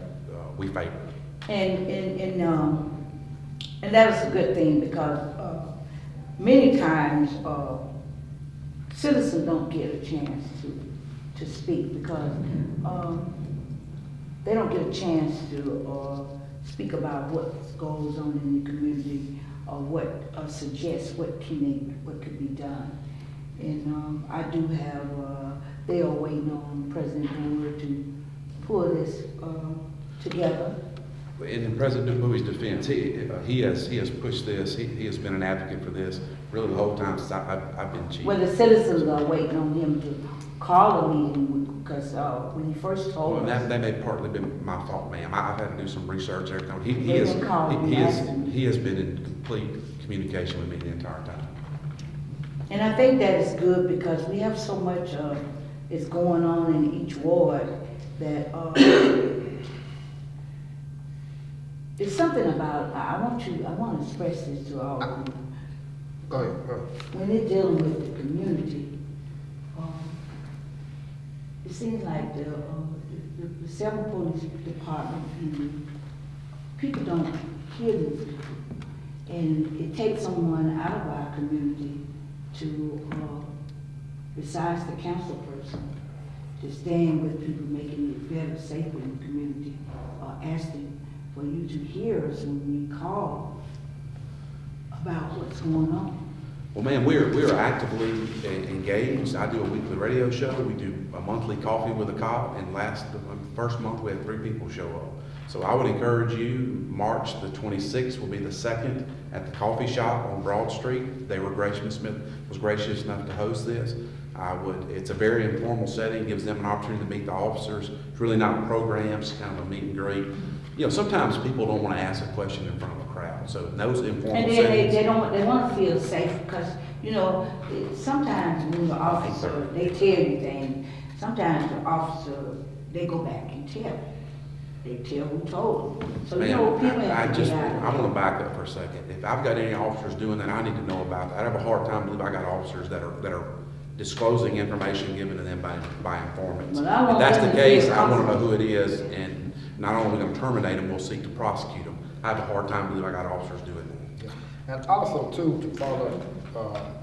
[SPEAKER 3] we favor.
[SPEAKER 7] And that was a good thing, because many times citizens don't get a chance to speak, because they don't get a chance to speak about what goes on in the community, or what suggests what could be done. And I do have, they are waiting on President Brewer to pull this together.
[SPEAKER 3] In President Bowie's defense, he has pushed this. He has been an advocate for this really the whole time since I've been chief.
[SPEAKER 7] Well, the citizens are waiting on him to call a meeting, because when he first told us.
[SPEAKER 3] That may partly been my fault, ma'am. I've had to do some research there. He
[SPEAKER 7] didn't call him,
[SPEAKER 3] he has been in complete communication with me the entire time.
[SPEAKER 7] And I think that is good, because we have so much is going on in each ward that it's something about, I want to express this to all of you.
[SPEAKER 4] Go ahead.
[SPEAKER 7] When they're dealing with the community, it seems like the Selma Police Department, and people don't hear these people. And it takes someone out of our community to, besides the council person, to stand with people, making it better, safer in the community, asking for you to hear us when we call about what's going on.
[SPEAKER 3] Well, ma'am, we're actively engaged. I do a weekly radio show. We do a monthly coffee with a cop, and the first month we had 3 people show up. So I would encourage you, March the 26th will be the second at the coffee shop on Broad Street. Ms. Smith was gracious enough to host this. It's a very informal setting, gives them an opportunity to meet the officers. It's really not programs, kind of a meet and greet. You know, sometimes people don't want to ask a question in front of a crowd, so those informal
[SPEAKER 7] And
[SPEAKER 3] settings.
[SPEAKER 7] then they want to feel safe, because, you know, sometimes when the officer, they tell you things, sometimes the officer, they go back and tell. They tell who told them. So, you know, people have to get out.
[SPEAKER 3] I want to back up for a second. If I've got any officers doing that, I need to know about that. I have a hard time believing I got officers that are disclosing information given to them by informants.
[SPEAKER 7] Well,
[SPEAKER 3] If that's the
[SPEAKER 7] them to
[SPEAKER 3] case,
[SPEAKER 7] feel
[SPEAKER 3] I want to know
[SPEAKER 7] comfortable.
[SPEAKER 3] who it is, and not only are we going to terminate them, we'll seek to prosecute them. I have a hard time believing I got officers doing that.
[SPEAKER 4] Yeah. And also too, to follow,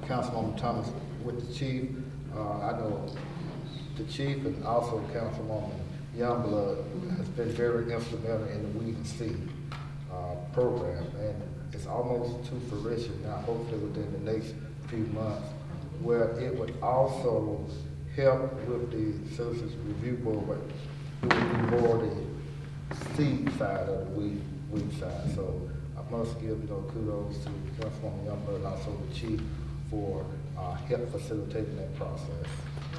[SPEAKER 4] Councilwoman Thomas with the chief, I know the chief and also Councilwoman Youngblood has been very instrumental in the Weed and Seed, program, and it's almost to fruition now, hopefully within the next few months, where it would also help with the Citizens Review Board, but it would be more the seed side of the weed side. So I must give, kudos to Councilwoman Youngblood and also the chief for help facilitating that process.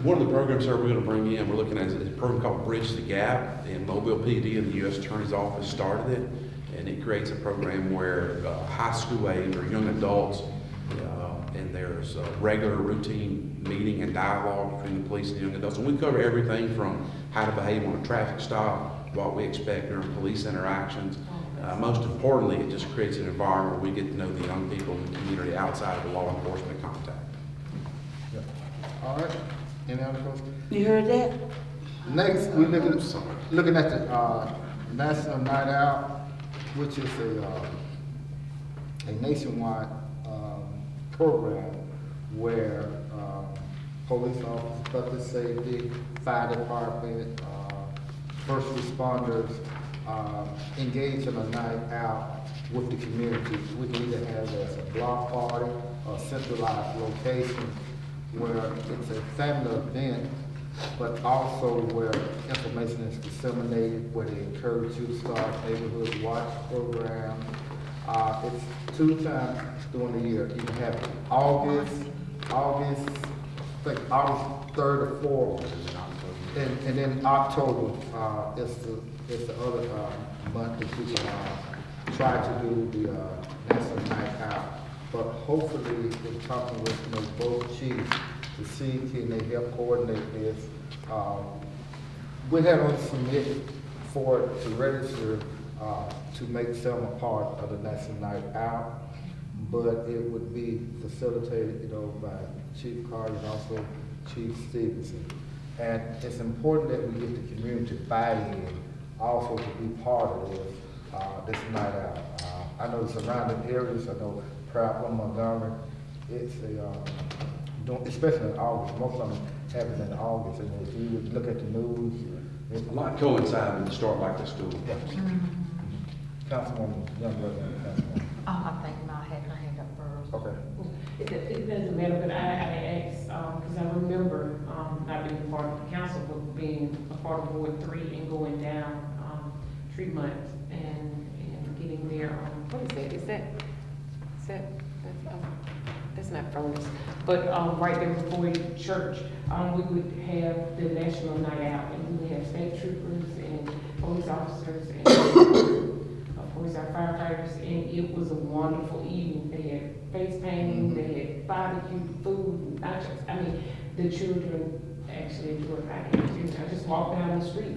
[SPEAKER 3] One of the programs, sir, we're going to bring in, we're looking at is a program called Bridge the Gap, and Mobile PD and the U.S. Attorney's Office started it, and it creates a program where high school age or young adults, and there's a regular routine meeting and dialogue between the police and young adults, and we cover everything from how to behave on a traffic stop, what we expect during police interactions. Most importantly, it just creates an environment where we get to know the young people in the community outside of the law enforcement contact.
[SPEAKER 4] Yeah. All right, any other questions?
[SPEAKER 7] You heard that?
[SPEAKER 4] Next, we're looking at the National Night Out, which is a nationwide program where police officers, public safety, fire department, first responders engage in a night out with the community. We can either have it as a block party or a centralized location where it's a family event, but also where information is disseminated, where they encourage you to start neighborhood watch program. It's 2 times during the year. You can have August, I think August 3rd or 4th, and then October is the other month that we can try to do the National Night Out. But hopefully, in talking with both chiefs to see can they help coordinate this. We had to submit for it to register to make Selma part of the National Night Out, but it would be facilitated, by Chief Carter and also Chief Stevenson. And it's important that we get the community buy-in also to be part of this night out. I know the surrounding areas, I know Prattville, Montgomery, it's especially in August, most of them happen in August, and if you would look at the news, it's
[SPEAKER 3] A lot coinciding to start like this school.
[SPEAKER 4] yeah. Councilwoman Youngblood, Councilwoman.
[SPEAKER 8] I think I had her hand up first.
[SPEAKER 4] Okay.
[SPEAKER 1] It doesn't matter, but I asked, because I remember, not being a part of the council, but being a part of Ward 3 and going down, Tremont and getting there, what is that? That's not Furnace, but, right there before the church, we would have the National Night Out, and we would have state troopers and police officers and, of course, our firefighters, and it was a wonderful evening. They had face painting, they had barbecue food, the children actually enjoyed it. I just walked down the street, and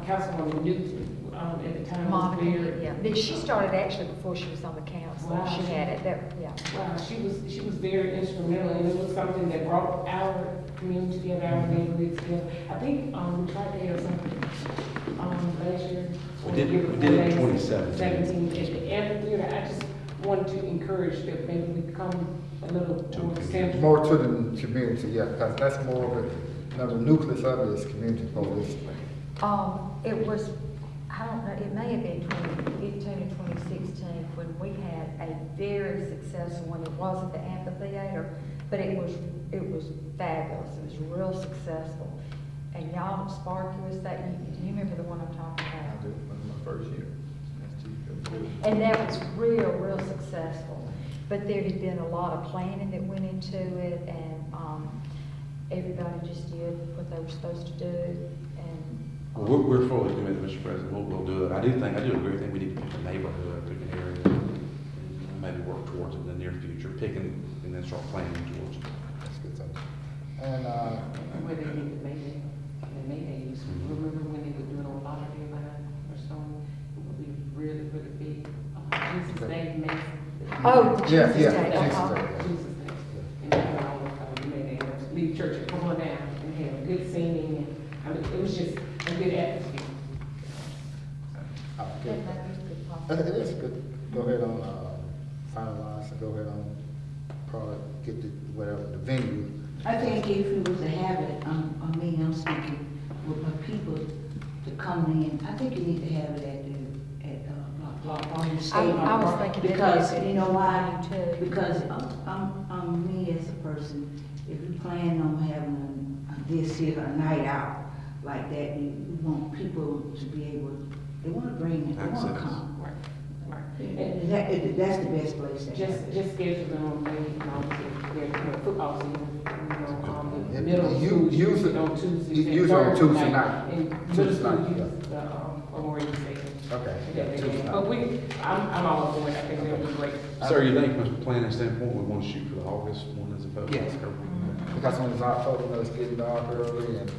[SPEAKER 1] Councilwoman Newton, at the time was there.
[SPEAKER 8] Yeah, but she started actually before she was on the council.
[SPEAKER 1] Wow.
[SPEAKER 8] She had it there, yeah.
[SPEAKER 1] Wow, she was very instrumental, and it was something that brought our community together, our neighborhood together. I think, we tried to have something, last year.
[SPEAKER 3] We did it in 2017.
[SPEAKER 1] 17, at the amphitheater. I just wanted to encourage that maybe we come a little more central.
[SPEAKER 4] More to the community, yeah, because that's more of the nucleus of it is community police.
[SPEAKER 8] It was, I don't know, it may have been 2015 or 2016 when we had a very successful one. It wasn't the amphitheater, but it was fabulous. It was real successful. And y'all, Sparky was that, do you remember the one I'm talking
[SPEAKER 5] I
[SPEAKER 8] about?
[SPEAKER 5] do, it was my first year. That's Chief.
[SPEAKER 8] And that was real successful. But there had been a lot of planning that went into it, and everybody just did what they were supposed to do. And
[SPEAKER 3] Well, we're fully committed, Mr. President. We'll do it. I do agree. I think we need to pick a neighborhood, pick an area, and maybe work towards it in the near future, picking and then start planning towards it.
[SPEAKER 4] That's good stuff. And,
[SPEAKER 1] Where they did the Mayday, remember when they would do it on Lauderdale line or something? It would be really big. Jesus' name makes.
[SPEAKER 8] oh, the
[SPEAKER 4] Yeah,
[SPEAKER 8] Jesus
[SPEAKER 4] yeah,
[SPEAKER 8] Day,
[SPEAKER 4] Jesus
[SPEAKER 8] uh-huh.
[SPEAKER 4] Day.
[SPEAKER 1] Jesus' name. And then all of Mayday, leave church and come on down and have good singing, and, it was just a good atmosphere.
[SPEAKER 4] good. It is good. Go ahead on, finalize and go ahead on, probably get the, whatever, the venue.
[SPEAKER 7] I think if you was to have it, I'm speaking with my people to come in, I think you need to have it on the state.
[SPEAKER 8] I was thinking that
[SPEAKER 7] Because,
[SPEAKER 8] maybe
[SPEAKER 7] you know why?
[SPEAKER 8] too.
[SPEAKER 7] Because I'm me as a person, if you plan on having this here, a night out like that, you want people to be able, they wanna bring it, they wanna
[SPEAKER 3] Access.
[SPEAKER 7] come.
[SPEAKER 1] Right, right. And
[SPEAKER 7] And that's the best place to have it.
[SPEAKER 1] just schedule them on Monday, and obviously, their football season, the
[SPEAKER 4] And
[SPEAKER 1] middle school
[SPEAKER 4] use
[SPEAKER 1] use
[SPEAKER 4] it-
[SPEAKER 1] it on Tuesday.
[SPEAKER 4] use it on Tuesday night.
[SPEAKER 1] And middle
[SPEAKER 4] Tuesday
[SPEAKER 1] school
[SPEAKER 4] night,
[SPEAKER 1] use the, Memorial Stadium.
[SPEAKER 4] Okay.
[SPEAKER 1] Yeah, they do. But I'm all for it, I think that'll be great.
[SPEAKER 3] Sir, you think from a planning standpoint, we want to shoot for the August one as opposed to?
[SPEAKER 4] Yes. Because when it's October, you know, it's getting dark early and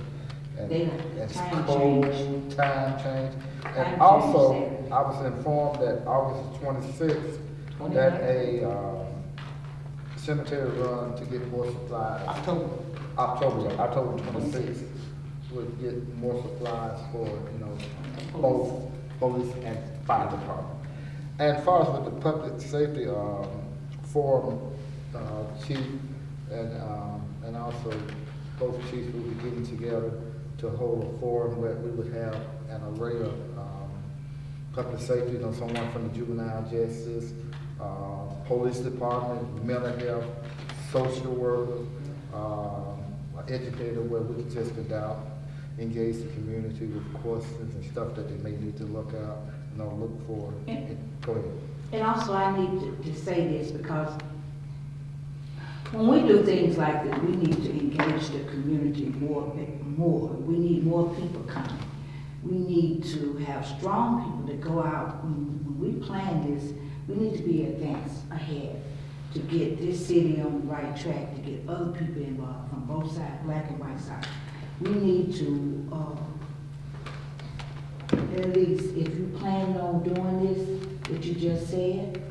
[SPEAKER 7] They like
[SPEAKER 4] it's
[SPEAKER 7] time
[SPEAKER 4] cold,
[SPEAKER 7] change.
[SPEAKER 4] time change.
[SPEAKER 7] Time
[SPEAKER 4] And
[SPEAKER 7] change
[SPEAKER 4] also,
[SPEAKER 7] Saturday.
[SPEAKER 4] I was informed that August 26th, that a cemetery run to get more supplies. October 26th, would get more supplies for, you know, both police and fire department. And as far as with the public safety, forum, chief and also both chiefs will be getting together to hold a forum where we would have an array of, public safety, you know, someone from the juvenile justice, police department, mental health, social worker, an educator where we can just get out, engage the community with questions and stuff that they may need to look out, you know, look for. Go ahead.
[SPEAKER 7] And also, I need to say this because when we do things like this, we need to engage the community more. We need more people coming. We need to have strong people that go out. When we plan this, we need to be advanced ahead to get this city on the right track, to get other people involved from both sides, black and white side. We need to, at least if you plan on doing this, what you just said,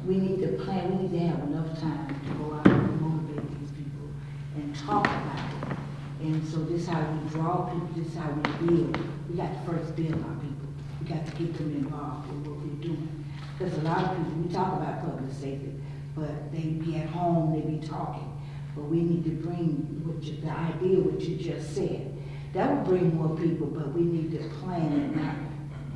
[SPEAKER 7] we need to plan, we need to have enough time to go out and motivate these people and talk about it. And so this is how we draw people, this is how we build. We got to first build our people. We got to get them involved in what we're doing. Because a lot of people, we talk about public safety, but they be at home, they be talking. But we need to bring the idea, what you just said. That would bring more people, but we need to plan it now.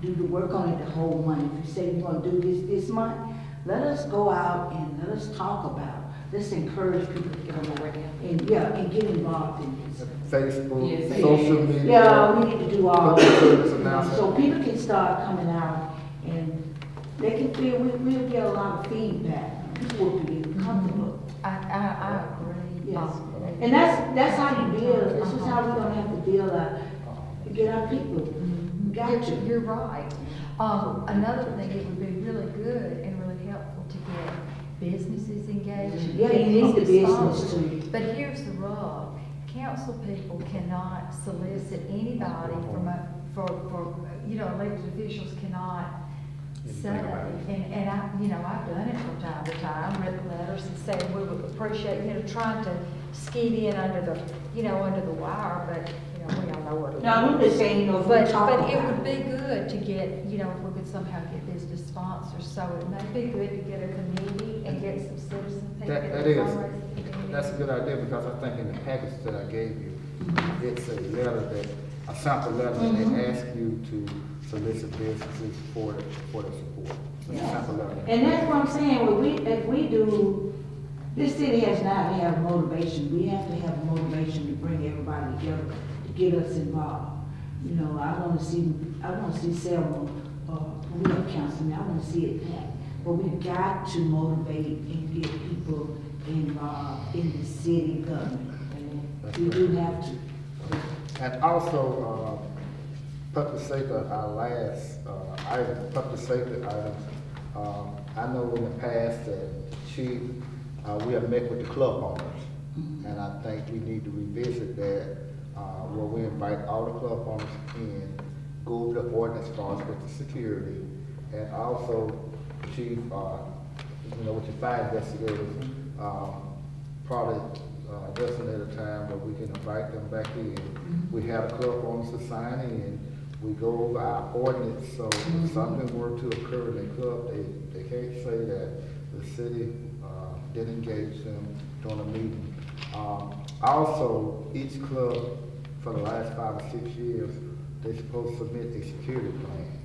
[SPEAKER 7] Do the work on it the whole month. If you say you're gonna do this month, let us go out and let us talk about, let's encourage people to get on the radio. And get involved in this.
[SPEAKER 4] Facebook,
[SPEAKER 1] Yes,
[SPEAKER 4] social media.
[SPEAKER 7] Yeah, we need to do all
[SPEAKER 4] public service
[SPEAKER 7] that.
[SPEAKER 4] announcement.
[SPEAKER 7] So people can start coming out and they can feel, we'll get a lot of feedback. People will be comfortable.
[SPEAKER 8] I agree.
[SPEAKER 7] Yes. And that's how you build, this is how we're gonna have to build to get our people. Gotcha.
[SPEAKER 8] You're right. Another thing, it would be really good and really helpful to get businesses engaged.
[SPEAKER 7] Yeah, you need the business
[SPEAKER 8] Sponsors.
[SPEAKER 7] too.
[SPEAKER 8] But here's the rub, council people cannot solicit anybody from elected officials cannot say, and I've done it from time to time, written letters and saying we would appreciate, trying to skeet in under the wire, but, we all know what it is.
[SPEAKER 7] No, I'm just saying, if we
[SPEAKER 8] But
[SPEAKER 7] talk
[SPEAKER 8] it
[SPEAKER 7] about
[SPEAKER 8] would be good to get, if we could somehow get business sponsors, so it may be good to get a committee and get some citizen people.
[SPEAKER 4] That is, that's a good idea, because I think in the package that I gave you, it's a letter a sample letter that they ask you to solicit businesses for the support. It's a sample letter.
[SPEAKER 7] And that's what I'm saying, if we do, this city has not had motivation, we have to have motivation to bring everybody together, to get us involved. I wanna see Selma, we have council, I wanna see it packed. But we've got to motivate and get people involved in the city government. We do have to.
[SPEAKER 4] And also, public safety, our last item, public safety items. I know in the past that Chief, we have met with the club owners, and I think we need to revisit that, where we invite all the club owners in, go over the ordinance laws with the security, and also, Chief, with your fire investigators, probably designate a time where we can invite them back in. We have the club owners to sign in, we go over our ordinance, so if something were to occur in the club, they can't say that the city, didn't engage them during a meeting. Also, each club for the last 5 or 6 years, they're supposed to submit a security plan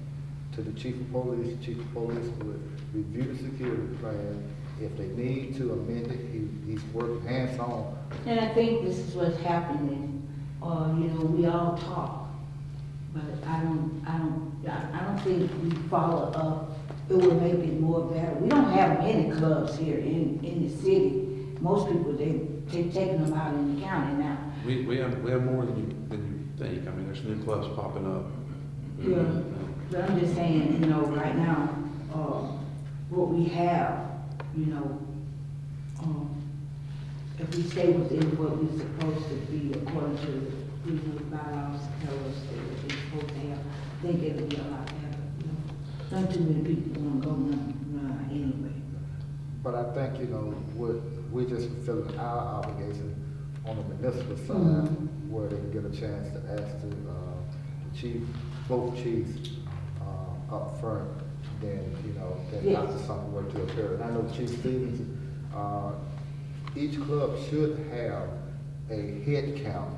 [SPEAKER 4] to the chief of police. Chief of police would review the security plan. If they need to amend it, he's working hands-on.
[SPEAKER 7] And I think this is what's happening, we all talk, but I don't think we follow up. It would make it more better. We don't have many clubs here in the city. Most people, they've taken them out in the county now.
[SPEAKER 3] We have more than you think. I mean, there's new clubs popping up.
[SPEAKER 7] Yeah, but I'm just saying, right now, what we have, if we stay within what we're supposed to be according to the bylaws tell us that we're supposed to have, I think it'll be a lot better. Not too many people want to go anyway.
[SPEAKER 4] But I think, we're just fulfilling our obligation on the municipal side, where they can get a chance to ask the chief, both chiefs, up front, then, then after something were to occur. And I know Chief Stevens, each club should have a head count.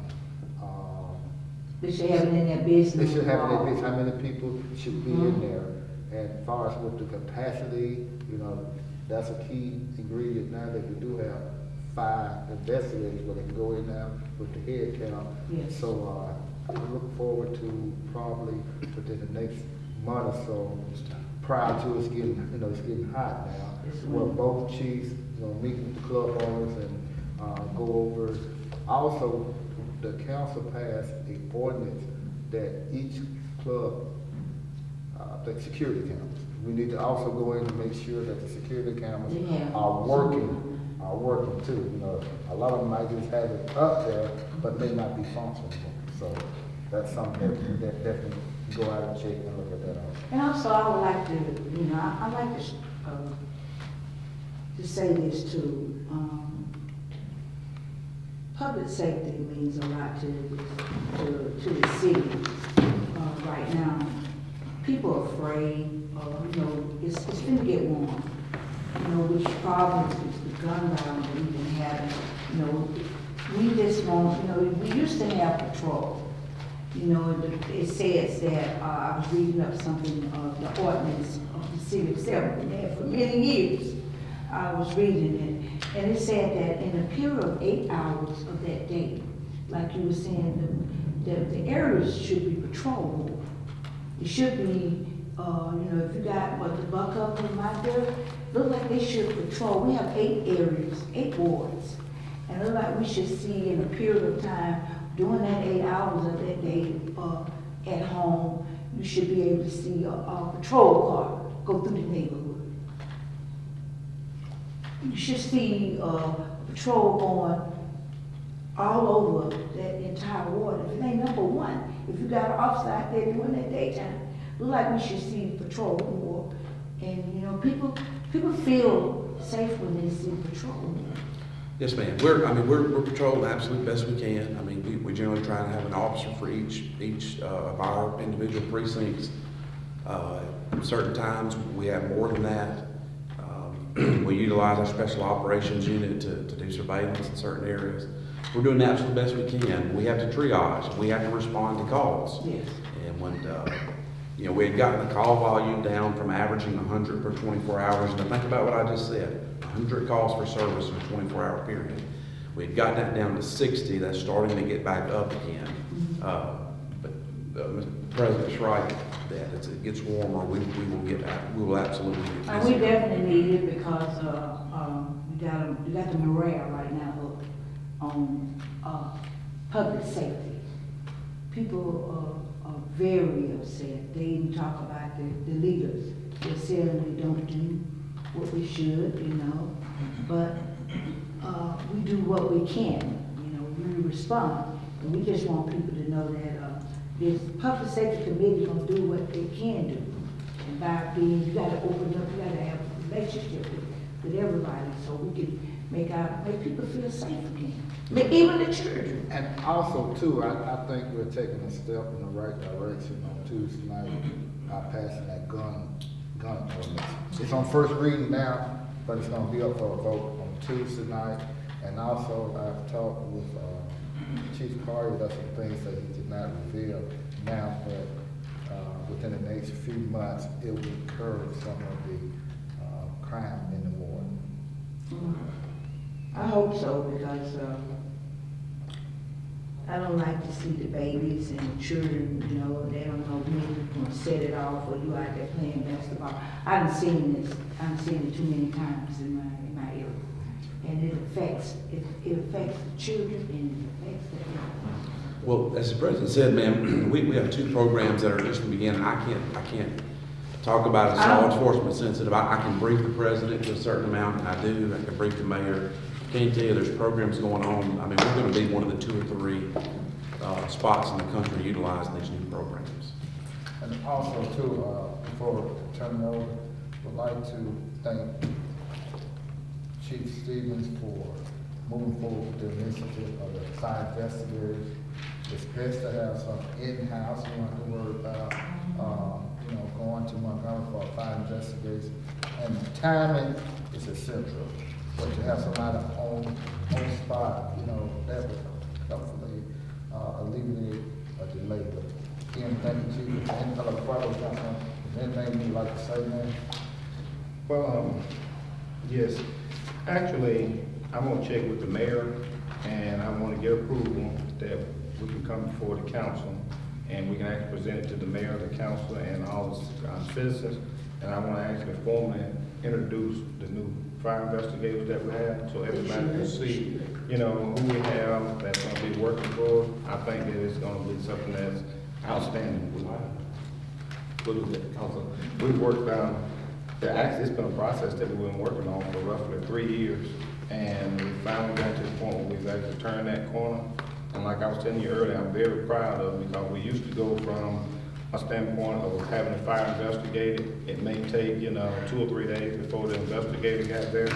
[SPEAKER 7] They should have it in their business.
[SPEAKER 4] They should have it in their business, how many people should be in there. And as far as with the capacity, that's a key ingredient now that we do have 5 investigators, but they can go in now with the head count.
[SPEAKER 7] Yes.
[SPEAKER 4] So, I look forward to probably within the next month or so, prior to it's getting hot now, where both chiefs, meet with the club owners and go over. Also, the council passed an ordinance that each club, the security cameras, we need to also go in and make sure that the security cameras are working too. A lot of them might just have it up there, but may not be functional. So that's something that definitely go out and check and look at that also.
[SPEAKER 7] And also, I would like to, I like to say this too. Public safety means a lot to the city right now. People are afraid. It's going to get warm. Which problems with the gun violence we've been having. We just want. We used to have patrol. It says that, I was reading up something, the ordinance of the city of Selma, for many years. I was reading it, and it said that in a period of 8 hours of that day, like you were saying, the areas should be patrolled more. It should be, if you got, the buck up in my there, look like they should patrol. We have 8 areas, 8 wards, and it look like we should see in a period of time, during that 8 hours of that day at home, you should be able to see a patrol car go through the neighborhood. You should see a patrol going all over that entire ward. If it ain't number one, if you got an officer out there during that daytime, look like we should see patrol more. And people feel safe when they see patrol.
[SPEAKER 3] Yes, ma'am. We're patrolling the absolute best we can. I mean, we generally try to have an officer for each of our individual precincts. Certain times we have more than that. We utilize our special operations unit to do surveillance in certain areas. We're doing the absolute best we can. We have to triage. We have to respond to calls.
[SPEAKER 7] Yes.
[SPEAKER 3] And when we had gotten the call volume down from averaging 100 per 24 hours. And think about what I just said. 100 calls for service in a 24-hour period. We had gotten that down to 60. That's starting to get back up again. But the President's right that as it gets warmer, we will absolutely get
[SPEAKER 7] And we definitely need it because you got the morale right now up on public safety. People are very upset. They even talk about the leaders. They're saying we don't do what we should, but we do what we can. We respond, and we just want people to know that this public safety committee gonna do what they can do. And by being, you gotta open up, you gotta have a relationship with with everybody, so we can make people feel safe again. Even the children.
[SPEAKER 4] And also too, I think we're taking a step in the right direction on Tuesday night, passing that gun ordinance. It's on first reading now, but it's gonna be up for a vote on Tuesday night. And also, I've talked with, Chief Carter, that's some things that he did not reveal now, but, within the next few months, it will curb some of the, crime in the ward.
[SPEAKER 7] I hope so, because, I don't like to see the babies and the children, they don't know when you're gonna set it off or you out there playing basketball. I've seen it too many times in my area. And it affects the children and it affects the adults.
[SPEAKER 3] Well, as the president said, ma'am, we have two programs that are just beginning. I can't talk about it, it's law enforcement sensitive. I can brief the president to a certain amount, and I do. I can brief the mayor. Can't tell you, there's programs going on. I mean, we're gonna be one of the 2 or 3 spots in the country utilizing these new programs.
[SPEAKER 4] And also too, before turning it over, would like to thank Chief Stevens for moving forward with the initiative of the fire investigators. It's best to have some in-house, you don't have to worry about, going to Montgomery for a fire investigation. And timing is essential, but to have somebody on spot, that would hopefully alleviate a delay. But again, thank you, Chief. Any other questions, Councilman? Anything you'd like to say, man?
[SPEAKER 5] Well, yes, actually, I'm gonna check with the mayor, and I wanna get approval that we can come before the council, and we can actually present it to the mayor, the council, and all the citizens. And I wanna actually formally introduce the new fire investigators that we have, so everybody can see, who we have that's gonna be working for us. I think that it's gonna be something that's outstanding. We've worked on, actually, it's been a process that we've been working on for roughly 3 years. And we finally got to the point where we've actually turned that corner. And like I was telling you earlier, I'm very proud of it, because we used to go from a standpoint of having a fire investigated. It may take, 2 or 3 days before the investigator got there.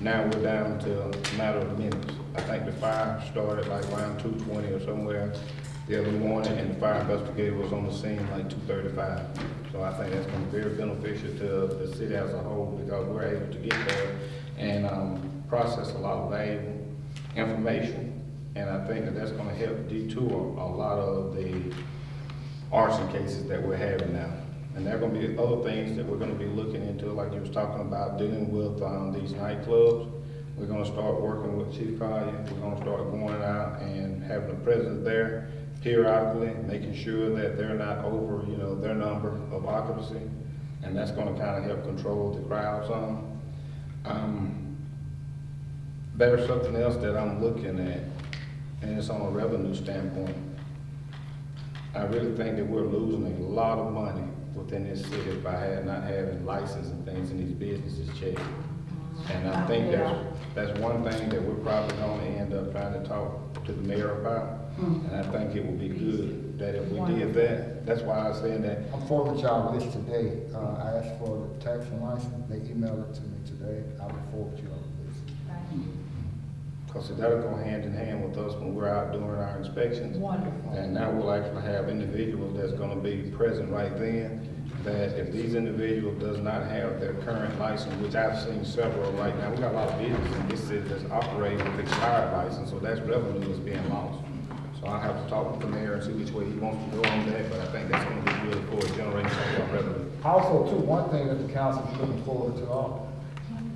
[SPEAKER 5] Now we're down to a matter of minutes. I think the fire started like around 2:20 or somewhere the other morning, and the fire investigator was on the scene like 2:35. So I think that's been very beneficial to the city as a whole, because we're able to get there and process a lot of valuable information. And I think that that's gonna help detour a lot of the arson cases that we're having now. And there are gonna be other things that we're gonna be looking into, like you was talking about, dealing with these nightclubs. We're gonna start working with Chief Collier. We're gonna start going out and having a presence there periodically, making sure that they're not over, their number of occupancy. And that's gonna kind of help control the crowd some. There's something else that I'm looking at, and it's on a revenue standpoint. I really think that we're losing a lot of money within this city by not having license and things in these businesses checked. And I think that's one thing that we're probably gonna end up trying to talk to the mayor about. And I think it would be good that if we did that, that's why I was saying that.
[SPEAKER 4] I'm forwarding y'all this today. I asked for the tax and license. They emailed it to me today. I will forward you all this.
[SPEAKER 5] Because that'll go hand in hand with us when we're out doing our inspections.
[SPEAKER 8] Wonderful.
[SPEAKER 5] And now we'll actually have individuals that's gonna be present right then, that if these individuals does not have their current license, which I've seen several right now, we got a lot of businesses in this city that's operating with expired license, so that's revenue that's being lost. So I have to talk with the mayor and see which way he wants to go on that, but I think that's gonna be good for generating some more revenue.
[SPEAKER 4] Also, too, one thing that the council is looking forward to,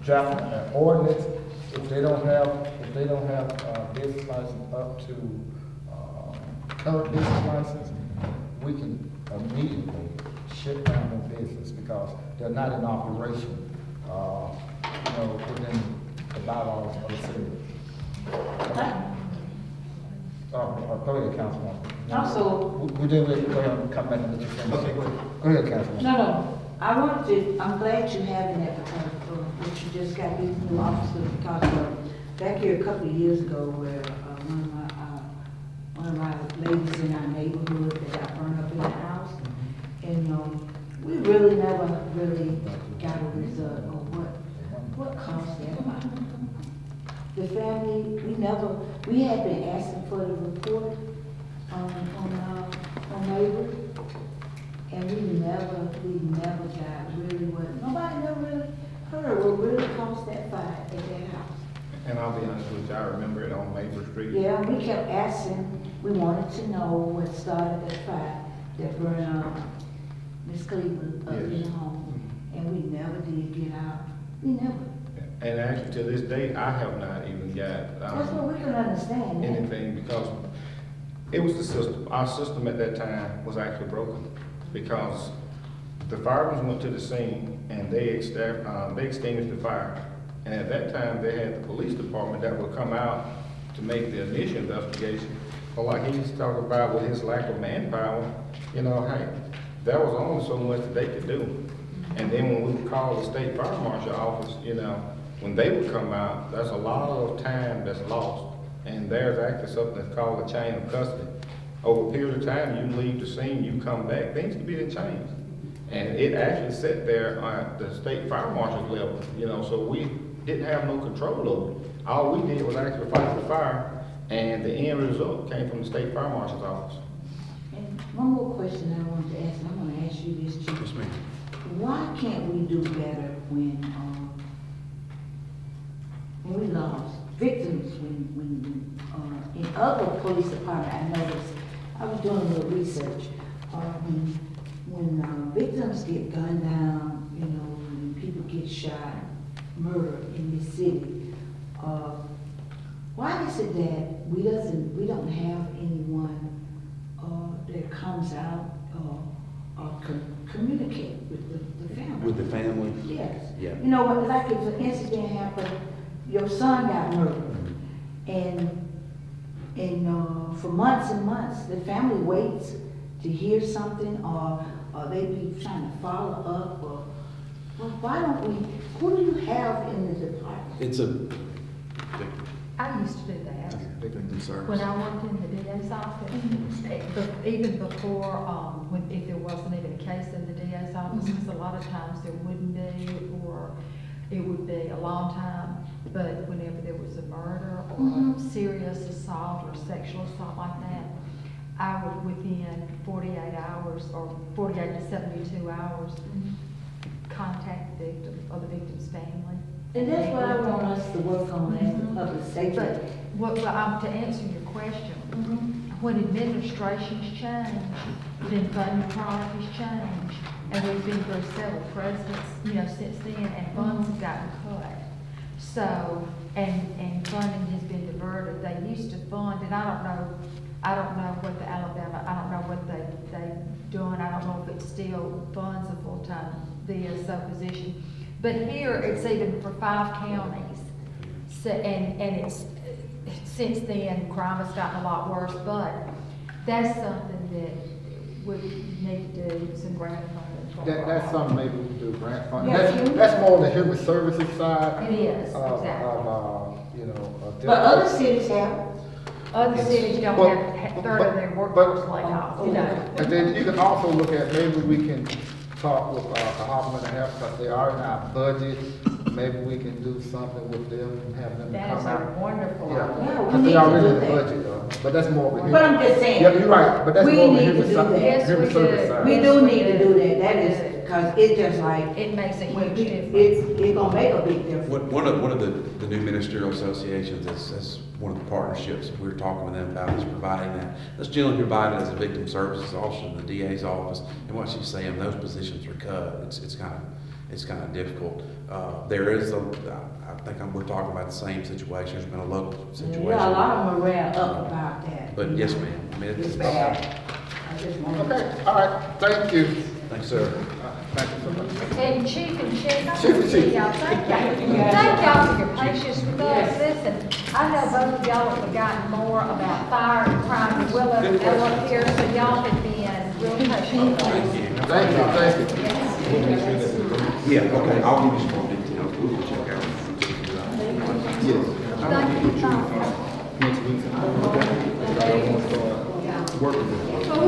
[SPEAKER 4] drafting an ordinance, if they don't have business license up to, current business license, we can immediately shut down their business because they're not in operation, within the bylaws of the city. Go ahead, Councilwoman.
[SPEAKER 1] Also,
[SPEAKER 4] We did, go ahead and come back and let you finish. Go ahead, Councilwoman.
[SPEAKER 1] no,
[SPEAKER 7] I'm glad you're having that, that you just got these new officers, because back here a couple of years ago, where one of my ladies in our neighborhood that got burned up in the house, and we really never got a result of what caused cross that line. The family, we had been asking for the report on neighbors, and we never got really what, nobody never really heard what really caused that fire at that house.
[SPEAKER 5] And I'll be honest with you, I remember it on Maple Street.
[SPEAKER 7] Yeah, we kept asking, we wanted to know what started that fire that burned Miss Cleveland up in the
[SPEAKER 5] Yes.
[SPEAKER 7] home, and we never did get out, we never.
[SPEAKER 5] And actually, to this day, I have not even got,
[SPEAKER 7] That's what we can understand, that.
[SPEAKER 5] anything, because it was the system. Our system at that time was actually broken, because the firemen went to the scene and they extinguished the fire. And at that time, they had the police department that would come out to make the initial investigation. But like he's talking about with his lack of manpower, you know, hey, there was only so much that they could do. And then when we would call the state fire marshal office, you know, when they would come out, there's a lot of time that's lost. And there's actually something that's called a chain of custody. Over a period of time, you leave the scene, you come back, things can be changed. And it actually sat there at the state fire marshal's level, you know, so we didn't have no control over it. All we did was actually fight the fire, and the end result came from the state fire marshal's office.
[SPEAKER 7] And one more question I wanted to ask, and I'm gonna ask you this, Chief.
[SPEAKER 3] Yes, ma'am.
[SPEAKER 7] Why can't we do better when we lost victims, in other police departments, I noticed, I was doing a little research, when victims get gunned down, you know, when people get shot, murdered in this city, why is it that we don't have anyone, that comes out, communicate with the family?
[SPEAKER 2] With the family?
[SPEAKER 7] Yes.
[SPEAKER 2] Yeah.
[SPEAKER 7] You know, like if an incident happened, your son got murdered, and for months and months, the family waits to hear something, or they be trying to follow up, or, well, why don't we, who do you have in the department?
[SPEAKER 3] It's a,
[SPEAKER 8] I used to do that.
[SPEAKER 3] victim service.
[SPEAKER 8] When I worked in the DA's office, even before, if there wasn't even a case in the DA's office, because a lot of times there wouldn't be, or it would be a long time, but whenever there was a murder or a serious assault or sexual assault like that, I would, within 48 hours or 48 to 72 hours, contact the victim or the victim's family.
[SPEAKER 7] And that's what I want us to work on as the public safety.
[SPEAKER 8] But to answer your question, when administrations change, then funding priorities change, and we've been through several presidents, you know, since then, and funds have gotten cut. So, and funding has been diverted. They used to fund, and I don't know what the Alabama, I don't know what they've done. I don't know if it still funds a full-time VSO position. But here, it's even for 5 counties. So, and it's, since then, crime has gotten a lot worse, but that's something that we need to do some grant funding for.
[SPEAKER 4] That's something maybe we can do, grant funding.
[SPEAKER 7] Yeah,
[SPEAKER 4] That's more on the human services side.
[SPEAKER 8] It is,
[SPEAKER 4] of,
[SPEAKER 8] exactly.
[SPEAKER 4] you know.
[SPEAKER 7] But other cities have.
[SPEAKER 8] Other cities don't
[SPEAKER 4] But-
[SPEAKER 8] have a third of their workforce laid off, you know.
[SPEAKER 4] And then you can also look at, maybe we can talk with, Hoffman and Health, because they are in our budget. Maybe we can do something with them and have them
[SPEAKER 8] That is
[SPEAKER 4] come
[SPEAKER 8] a
[SPEAKER 4] out.
[SPEAKER 8] wonderful
[SPEAKER 4] Yeah,
[SPEAKER 8] idea.
[SPEAKER 7] Yeah, we
[SPEAKER 4] because
[SPEAKER 7] need
[SPEAKER 4] they
[SPEAKER 7] to
[SPEAKER 4] already
[SPEAKER 7] do
[SPEAKER 4] in the
[SPEAKER 7] that.
[SPEAKER 4] budget, but that's more of a.
[SPEAKER 7] But I'm just saying.
[SPEAKER 4] Yeah, you're right, but that's
[SPEAKER 7] we
[SPEAKER 4] more of a
[SPEAKER 7] need to
[SPEAKER 4] human
[SPEAKER 7] do that.
[SPEAKER 8] Yes,
[SPEAKER 4] human
[SPEAKER 8] we
[SPEAKER 4] service
[SPEAKER 8] do.
[SPEAKER 4] side.
[SPEAKER 7] We
[SPEAKER 8] Yes,
[SPEAKER 7] do
[SPEAKER 8] we
[SPEAKER 7] need to
[SPEAKER 8] do.
[SPEAKER 7] do that, that is, because it's just like,
[SPEAKER 8] It makes a
[SPEAKER 7] when
[SPEAKER 8] huge
[SPEAKER 7] people,
[SPEAKER 8] difference.
[SPEAKER 7] it's gonna make a big difference.
[SPEAKER 3] One of the new ministerial associations, that's one of the partnerships that we were talking with them about, is providing that. That's generally provided as a victim services officer in the DA's office, and what she's saying, those positions are cut. It's kind of difficult. There is I think we're talking about the same situation. There's been a local situation.
[SPEAKER 7] Yeah, a lot of them are ran up about that.
[SPEAKER 3] But yes, ma'am. I mean,
[SPEAKER 7] It's bad. I just want.
[SPEAKER 4] Okay, all right, thank you.
[SPEAKER 3] Thanks, sir.
[SPEAKER 4] Thank you so much.
[SPEAKER 8] And Chief and Chief, I
[SPEAKER 4] Chief and
[SPEAKER 8] want to say
[SPEAKER 4] Chief.
[SPEAKER 8] y'all, thank y'all. Thank y'all for your patience with us. Listen, I know both of y'all have forgotten more about fire and crime than we'll ever up here, so y'all have been real patient with us.
[SPEAKER 4] Thank you.
[SPEAKER 2] Yeah, okay, I'll give you some more details. We'll check out.
[SPEAKER 4] Yes.
[SPEAKER 8] Thank you, Tom.
[SPEAKER 4] Next week. I want to start working with you.